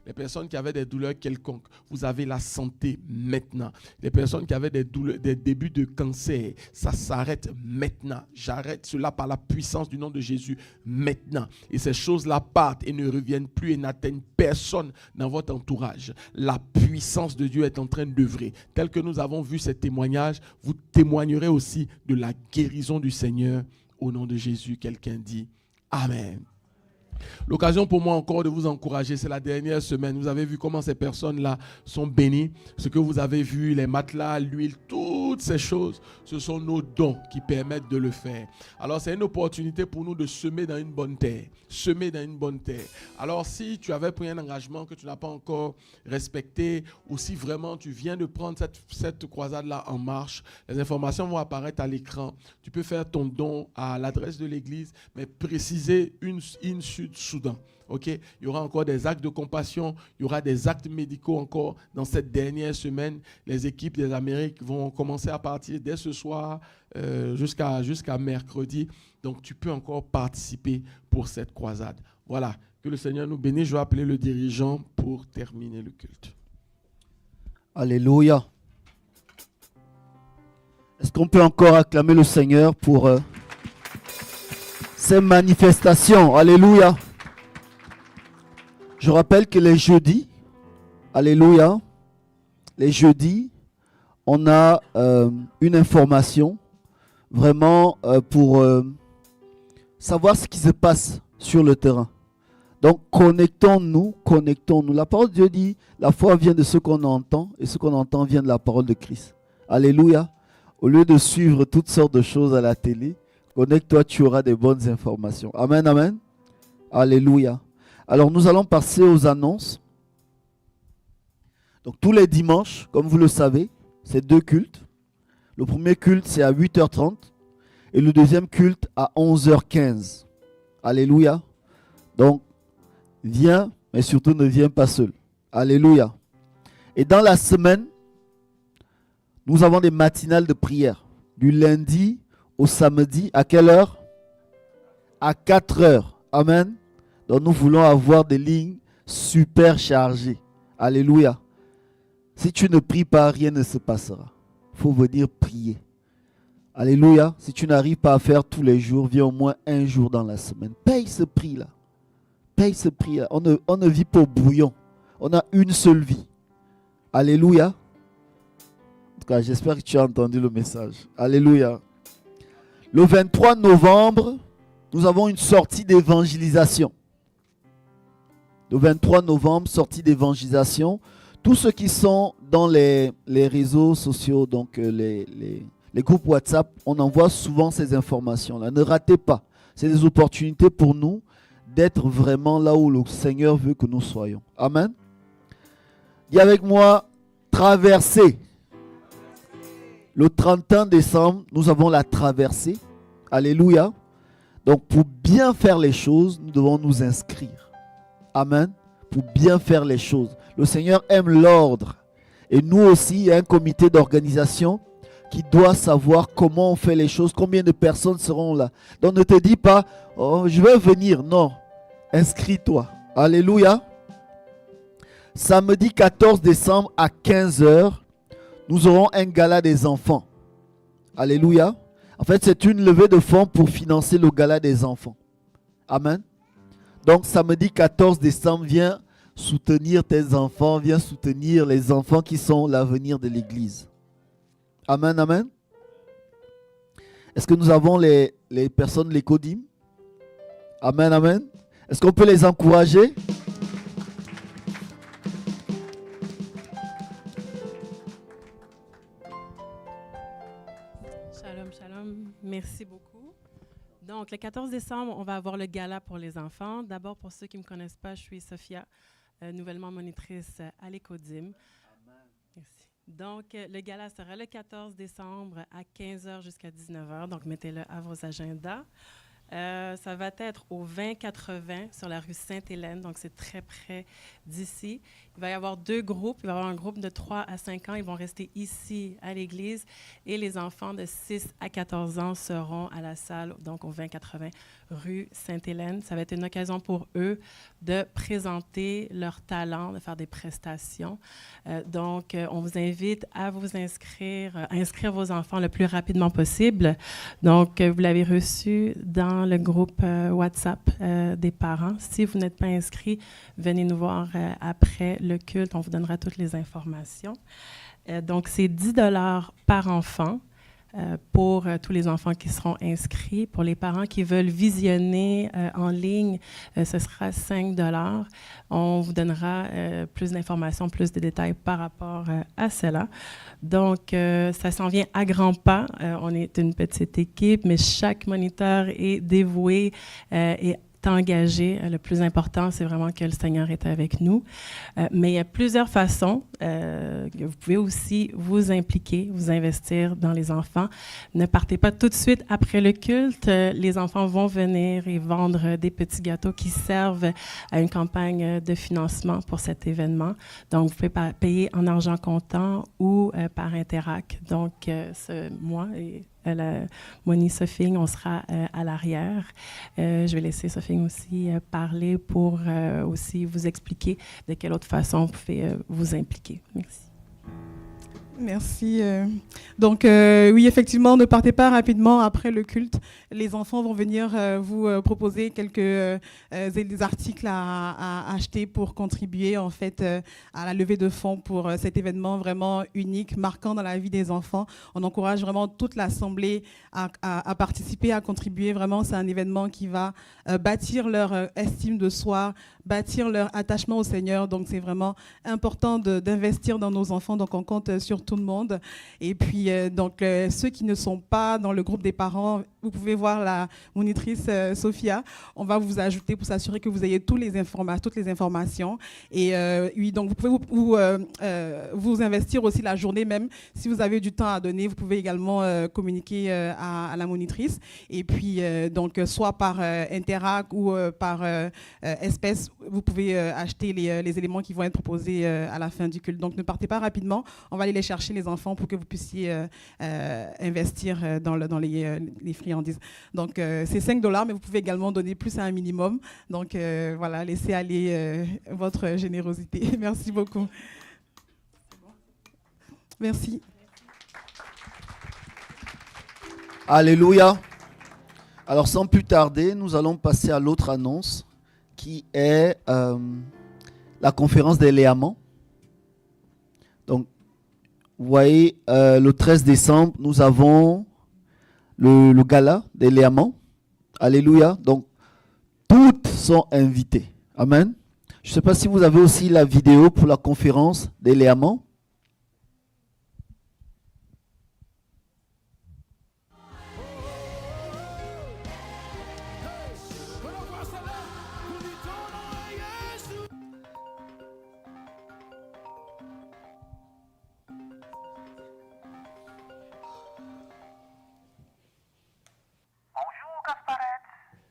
Les personnes qui avaient des douleurs quelconques, vous avez la santé maintenant. Les personnes qui avaient des débuts de cancer, ça s'arrête maintenant. J'arrête cela par la puissance du nom de Jésus maintenant. Et ces choses-là partent et ne reviennent plus et n'atteignent personne dans votre entourage. La puissance de Dieu est en train d'œuvrer. Tel que nous avons vu ces témoignages, vous témoignerez aussi de la guérison du Seigneur au nom de Jésus. Quelqu'un dit Amen. L'occasion pour moi encore de vous encourager, c'est la dernière semaine. Vous avez vu comment ces personnes-là sont bénies. Ce que vous avez vu, les matelas, l'huile, toutes ces choses, ce sont nos dons qui permettent de le faire. Alors c'est une opportunité pour nous de semer dans une bonne terre. Alors si tu avais pris un engagement que tu n'as pas encore respecté, ou si vraiment tu viens de prendre cette croisade-là en marche, les informations vont apparaître à l'écran. Tu peux faire ton don à l'adresse de l'église, mais préciser une Sud-Soudan. Ok, il y aura encore des actes de compassion, il y aura des actes médicaux encore dans cette dernière semaine. Les équipes des Amériques vont commencer à partir dès ce soir jusqu'à mercredi. Donc tu peux encore participer pour cette croisade. Voilà, que le Seigneur nous bénisse. Je vais appeler le dirigeant pour terminer le culte. Alléluia. Est-ce qu'on peut encore acclamer le Seigneur pour ces manifestations? Alléluia. Je rappelle que les jeudis, alléluia, les jeudis, on a une information vraiment pour savoir ce qui se passe sur le terrain. Donc, connectons-nous. La parole de Dieu dit, la foi vient de ce qu'on entend, et ce qu'on entend vient de la parole de Christ. Alléluia. Au lieu de suivre toutes sortes de choses à la télé, connecte-toi, tu auras des bonnes informations. Amen, amen. Alléluia. Alors, nous allons passer aux annonces. Donc, tous les dimanches, comme vous le savez, c'est 2 cultes. Le premier culte, c'est à 8h30, et le deuxième culte à 11h15. Alléluia. Donc, viens, mais surtout ne viens pas seul. Alléluia. Et dans la semaine, nous avons des matinales de prière. Du lundi au samedi, à quelle heure? À 4 heures. Amen. Donc nous voulons avoir des lignes super chargées. Alléluia. Si tu ne pries pas, rien ne se passera. Il faut venir prier. Alléluia. Si tu n'arrives pas à faire tous les jours, viens au moins un jour dans la semaine. Paye ce prix-là. Paye ce prix-là. On ne vit pas au bouillon. On a une seule vie. Alléluia. En tout cas, j'espère que tu as entendu le message. Alléluia. Le 23 novembre, nous avons une sortie d'évangélisation. Le 23 novembre, sortie d'évangélisation. Tous ceux qui sont dans les réseaux sociaux, donc les groupes WhatsApp, on envoie souvent ces informations-là. Ne ratez pas. C'est des opportunités pour nous d'être vraiment là où le Seigneur veut que nous soyons. Amen. Dis avec moi, traversée. Le 31 décembre, nous avons la traversée. Alléluia. Donc, pour bien faire les choses, nous devons nous inscrire. Amen. Pour bien faire les choses. Le Seigneur aime l'ordre. Et nous aussi, il y a un comité d'organisation qui doit savoir comment on fait les choses, combien de personnes seront là. Donc, ne te dis pas, oh, je vais venir. Non. Inscris-toi. Alléluia. Samedi 14 décembre à 15h, nous aurons un gala des enfants. Alléluia. En fait, c'est une levée de fonds pour financer le gala des enfants. Amen. Donc, samedi 14 décembre, viens soutenir tes enfants, viens soutenir les enfants qui sont l'avenir de l'Église. Amen, amen. Est-ce que nous avons les personnes de l'écodim? Amen, amen. Est-ce qu'on peut les encourager? Shalom, shalom. Merci beaucoup. Donc, le 14 décembre, on va avoir le gala pour les enfants. D'abord, pour ceux qui ne me connaissent pas, je suis Sophia, nouvellement monitrice à l'Écodim. Merci. Donc, le gala sera le 14 décembre à 15h jusqu'à 19h. Donc, mettez-le à vos agendas. Ça va être au 2080 sur la rue Sainte-Hélène, donc c'est très près d'ici. Il va y avoir 2 groupes. Il va y avoir un groupe de 3 à 5 ans. Ils vont rester ici à l'église. Et les enfants de 6 à 14 ans seront à la salle, donc au 2080 rue Sainte-Hélène. Ça va être une occasion pour eux de présenter leur talent, de faire des prestations. Donc, on vous invite à vous inscrire vos enfants le plus rapidement possible. Donc, vous l'avez reçu dans le groupe WhatsApp des parents. Si vous n'êtes pas inscrit, venez nous voir après le culte. On vous donnera toutes les informations. Donc, c'est 10 $ par enfant. Pour tous les enfants qui seront inscrits. Pour les parents qui veulent visionner en ligne, ce sera 5 $. On vous donnera plus d'informations, plus de détails par rapport à cela. Donc, ça s'en vient à grands pas. On est une petite équipe, mais chaque moniteur est dévoué et engagé. Le plus important, c'est vraiment que le Seigneur est avec nous. Mais il y a plusieurs façons que vous pouvez aussi vous impliquer, vous investir dans les enfants. Ne partez pas tout de suite après le culte. Les enfants vont venir et vendre des petits gâteaux qui servent à une campagne de financement pour cet événement. Donc, vous pouvez payer en argent comptant ou par Interac. Donc, moi et Moni Sophie, on sera à l'arrière. Je vais laisser Sophie aussi parler pour aussi vous expliquer de quelle autre façon vous pouvez vous impliquer. Merci. Merci. Donc, oui, effectivement, ne partez pas rapidement après le culte. Les enfants vont venir vous proposer quelques des articles à acheter pour contribuer en fait à la levée de fonds pour cet événement vraiment unique, marquant dans la vie des enfants. On encourage vraiment toute l'Assemblée à participer, à contribuer. Vraiment, c'est un événement qui va bâtir leur estime de soi, bâtir leur attachement au Seigneur. Donc, c'est vraiment important d'investir dans nos enfants. Donc, on compte sur tout le monde. Et puis, ceux qui ne sont pas dans le groupe des parents, vous pouvez voir la monitrice Sophia. On va vous ajouter pour s'assurer que vous ayez toutes les informations. Et oui, donc, vous pouvez vous investir aussi la journée même. Si vous avez du temps à donner, vous pouvez également communiquer à la monitrice. Et puis, soit par Interac ou par espèce, vous pouvez acheter les éléments qui vont être proposés à la fin du culte. Donc, ne partez pas rapidement. On va aller les chercher, les enfants, pour que vous puissiez investir dans les friandises. Donc, c'est 5 $, mais vous pouvez également donner plus à un minimum. Donc, voilà, laissez aller votre générosité. Merci beaucoup. Merci. Alléluia. Alors, sans plus tarder, nous allons passer à l'autre annonce qui est la conférence des Léamans. Donc, vous voyez, le 13 décembre, nous avons le gala des Léamans. Alléluia. Donc, toutes sont invitées. Amen. Je ne sais pas si vous avez aussi la vidéo pour la conférence des Léamans.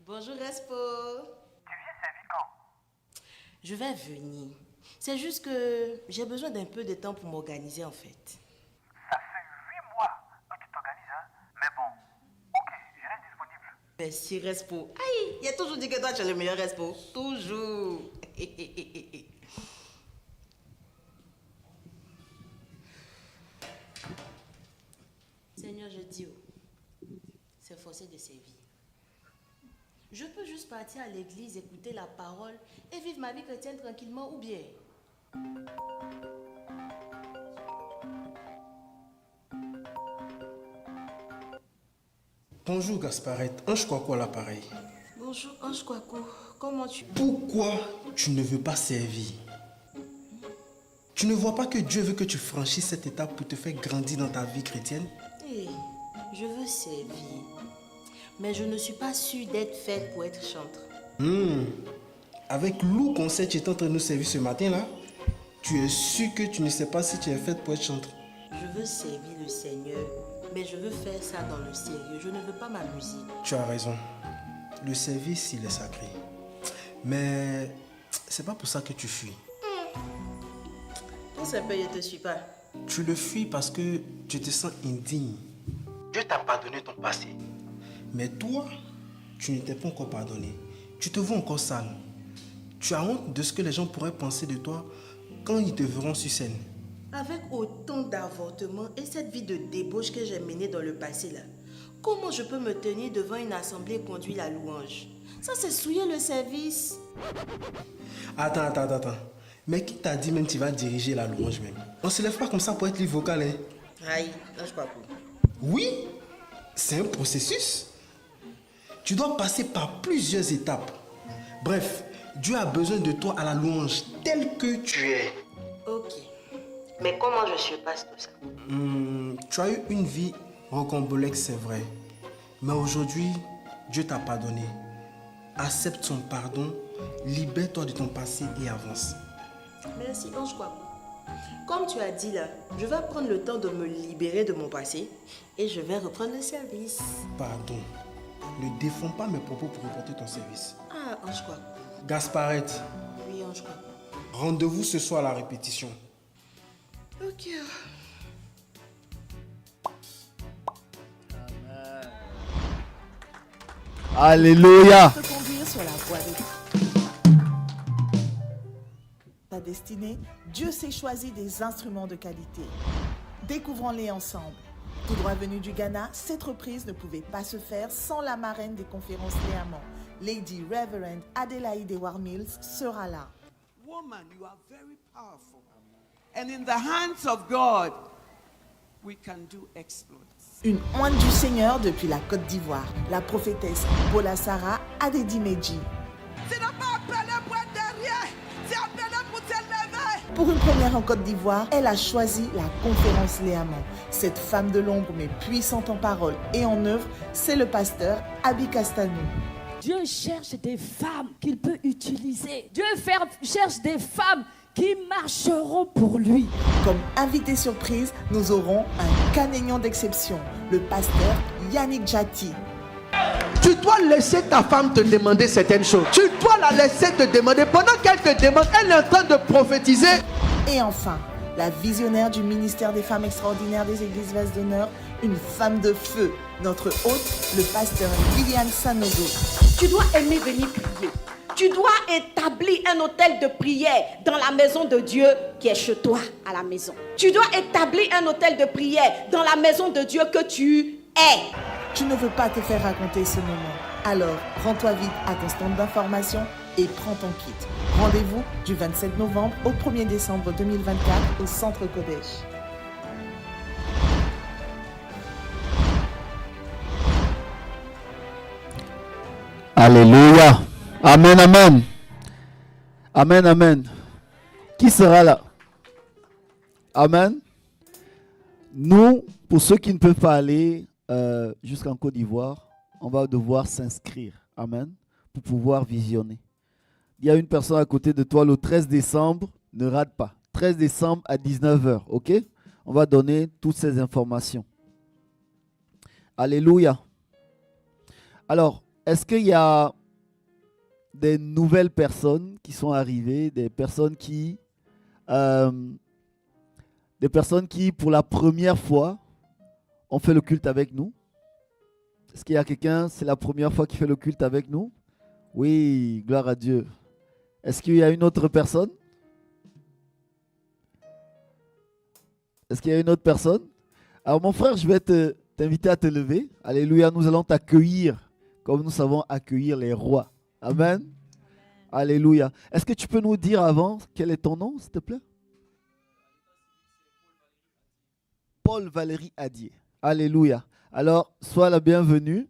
Bonjour Respo. Tu viens servir quand? Je vais venir. C'est juste que j'ai besoin d'un peu de temps pour m'organiser en fait. Ça fait 8 mois que tu t'organises, hein? Mais bon, ok, je reste disponible. Merci Respo. Aïe, il a toujours dit que toi tu es le meilleur Respo. Toujours. Seigneur, je dis, c'est forcé de servir. Je peux juste partir à l'église, écouter la parole et vivre ma vie chrétienne tranquillement ou bien. Bonjour Gasparette, Ange Kouakou à l'appareil. Bonjour Ange Kouakou, comment tu... Pourquoi tu ne veux pas servir? Tu ne vois pas que Dieu veut que tu franchisses cette étape pour te faire grandir dans ta vie chrétienne? Je veux servir. Mais je ne suis pas sûre d'être faite pour être chantre. Avec Lou Concert, tu es en train de nous servir ce matin là. Tu es sûre que tu ne sais pas si tu es faite pour être chantre? Je veux servir le Seigneur, mais je veux faire ça dans le sérieux. Je ne veux pas m'amuser. Tu as raison. Le service, il est sacré. Mais c'est pas pour ça que tu fuis. Pour ça, je ne te suis pas. Tu le fuis parce que tu te sens indigne. Dieu t'a pardonné ton passé. Mais toi, tu ne t'es pas encore pardonné. Tu te vois encore sale. Tu as honte de ce que les gens pourraient penser de toi quand ils te verront sur scène. Avec autant d'avortements et cette vie de débauche que j'ai menée dans le passé là, comment je peux me tenir devant une assemblée et conduire la louange? Ça, c'est souiller le service. Attends. Mais qui t'a dit même que tu vas diriger la louange même? On ne se lève pas comme ça pour être lead vocal, hein? Aïe, je crois pas. Oui, c'est un processus. Tu dois passer par plusieurs étapes. Bref, Dieu a besoin de toi à la louange telle que tu es. Ok. Mais comment je surpasse tout ça? Tu as eu une vie rocambolesque, c'est vrai. Mais aujourd'hui, Dieu t'a pardonné. Accepte son pardon, libère-toi de ton passé et avance. Merci, Ange Kouakou. Comme tu as dit là, je vais prendre le temps de me libérer de mon passé et je vais reprendre le service. Pardon. Ne défends pas mes propos pour reporter ton service. Ah, Ange Kouakou. Gasparette. Oui, Ange Kouakou. Rendez-vous ce soir à la répétition. Ok. Alléluia. Te conduire sur la voie de ta destinée, Dieu s'est choisi des instruments de qualité. Découvrons-les ensemble. Tout droit venu du Ghana, cette reprise ne pouvait pas se faire sans la marraine des conférences Léamant. Lady Reverend Adélaïde War-Mills sera là. Woman, you are very powerful. And in the hands of God, we can do exploits. Une ointe du Seigneur depuis la Côte d'Ivoire, la prophétesse Paula Sarah Adedimeji. Pour une première en Côte d'Ivoire, elle a choisi la conférence Léamant. Cette femme de l'ombre mais puissante en parole et en œuvre, c'est le pasteur Abi Castanou. Dieu cherche des femmes qu'il peut utiliser. Dieu cherche des femmes qui marcheront pour lui. Comme invité surprise, nous aurons un Canénian d'exception, le pasteur Yannick Jati. Tu dois laisser ta femme te demander certaines choses. Tu dois la laisser te demander. Pendant qu'elle te demande, elle est en train de prophétiser. Et enfin, la visionnaire du ministère des femmes extraordinaires des églises Vase d'honneur, une femme de feu, notre hôte, le pasteur Liliane Sanogo. Tu dois aimer venir prier. Tu dois établir un hôtel de prière dans la maison de Dieu qui est chez toi à la maison. Tu dois établir un hôtel de prière dans la maison de Dieu que tu es. Tu ne veux pas te faire raconter ce moment. Alors, rends-toi vite à ton stand d'information et prends ton kit. Rendez-vous du 27 novembre au 1er décembre 2024 au Centre Kodesh. Alléluia. Amen, amen. Amen, amen. Qui sera là? Amen. Nous, pour ceux qui ne peuvent pas aller jusqu'en Côte d'Ivoire, on va devoir s'inscrire. Amen. Pour pouvoir visionner. Il y a une personne à côté de toi le 13 décembre. Ne rate pas. 13 décembre à 19h. OK? On va donner toutes ces informations. Alléluia. Alors, est-ce qu'il y a des nouvelles personnes qui sont arrivées, des personnes qui pour la première fois ont fait le culte avec nous? Est-ce qu'il y a quelqu'un, c'est la première fois qu'il fait le culte avec nous? Oui, gloire à Dieu. Est-ce qu'il y a une autre personne? Est-ce qu'il y a une autre personne? Alors mon frère, je vais t'inviter à te lever. Alléluia, nous allons t'accueillir comme nous savons accueillir les rois. Amen. Alléluia. Est-ce que tu peux nous dire avant quel est ton nom, s'il te plaît? Paul Valérie Adier. Alléluia. Alors, sois la bienvenue.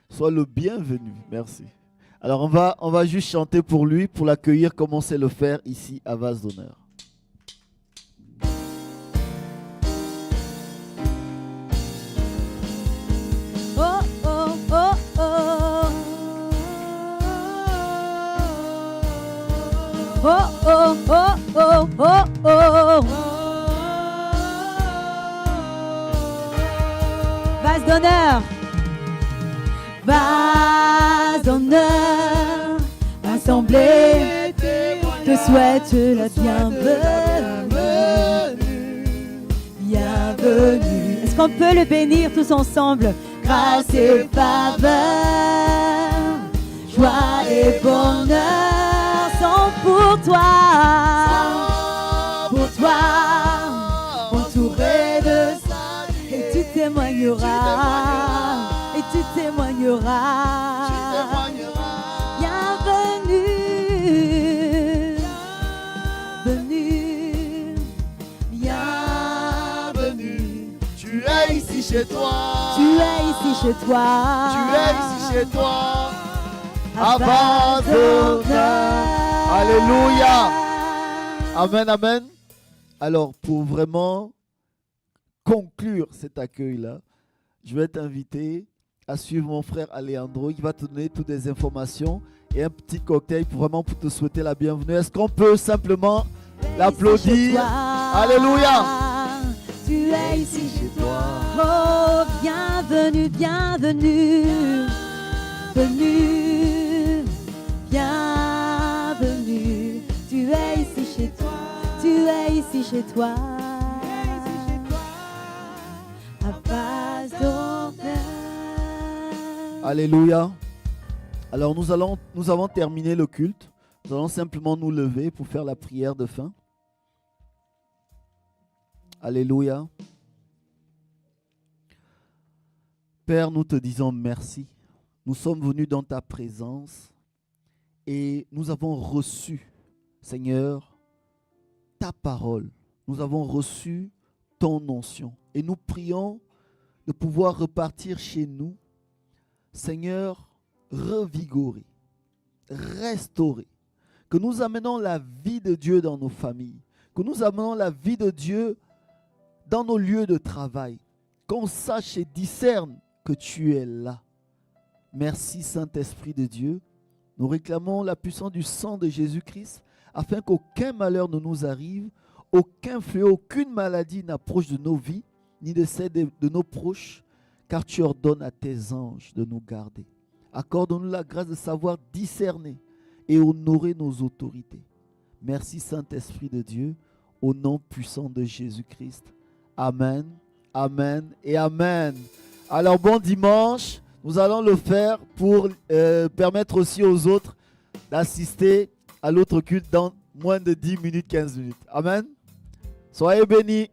Sois le bienvenu. Merci. Alors, on va juste chanter pour lui, pour l'accueillir comme on sait le faire ici à Vase d'honneur. Oh, oh, oh, oh. Oh, oh, oh, oh, oh, oh. Vase d'honneur. Vase d'honneur. Assemblée te souhaite la bienvenue. Bienvenue. Est-ce qu'on peut le bénir tous ensemble? Grâce et faveur, joie et bonheur sont pour toi, entouré de ça, et tu témoigneras, Bienvenue, bienvenue, tu es ici chez toi. Tu es ici chez toi. Tu es ici chez toi. À Vase d'honneur. Alléluia. Amen, amen. Alors, pour vraiment conclure cet accueil-là, je vais t'inviter à suivre mon frère Alejandro qui va te donner toutes les informations et un petit cocktail pour te souhaiter la bienvenue. Est-ce qu'on peut simplement l'applaudir? Alléluia. Tu es ici chez toi. Oh, bienvenue, bienvenue, bienvenue. Tu es ici chez toi. Tu es ici chez toi. À Vase d'honneur. Alléluia. Alors nous avons terminé le culte. Nous allons simplement nous lever pour faire la prière de fin. Alléluia. Père, nous te disons merci. Nous sommes venus dans ta présence et nous avons reçu, Seigneur, ta parole. Nous avons reçu ton onction et nous prions de pouvoir repartir chez nous, Seigneur, revigorés, restaurés. Que nous amenons la vie de Dieu dans nos familles, que nous amenons la vie de Dieu dans nos lieux de travail, qu'on sache et discerne que tu es là. Merci Saint-Esprit de Dieu. Nous réclamons la puissance du sang de Jésus-Christ afin qu'aucun malheur ne nous arrive, aucun fléau, aucune maladie n'approche de nos vies, ni de celle de nos proches, car tu ordonnes à tes anges de nous garder. Accorde-nous la grâce de savoir discerner et honorer nos autorités. Merci Saint-Esprit de Dieu, au nom puissant de Jésus-Christ. Amen, amen et amen. Alors bon dimanche, nous allons le faire pour permettre aussi aux autres d'assister à l'autre culte dans moins de 10 minutes, 15 minutes. Amen. Soyez bénis.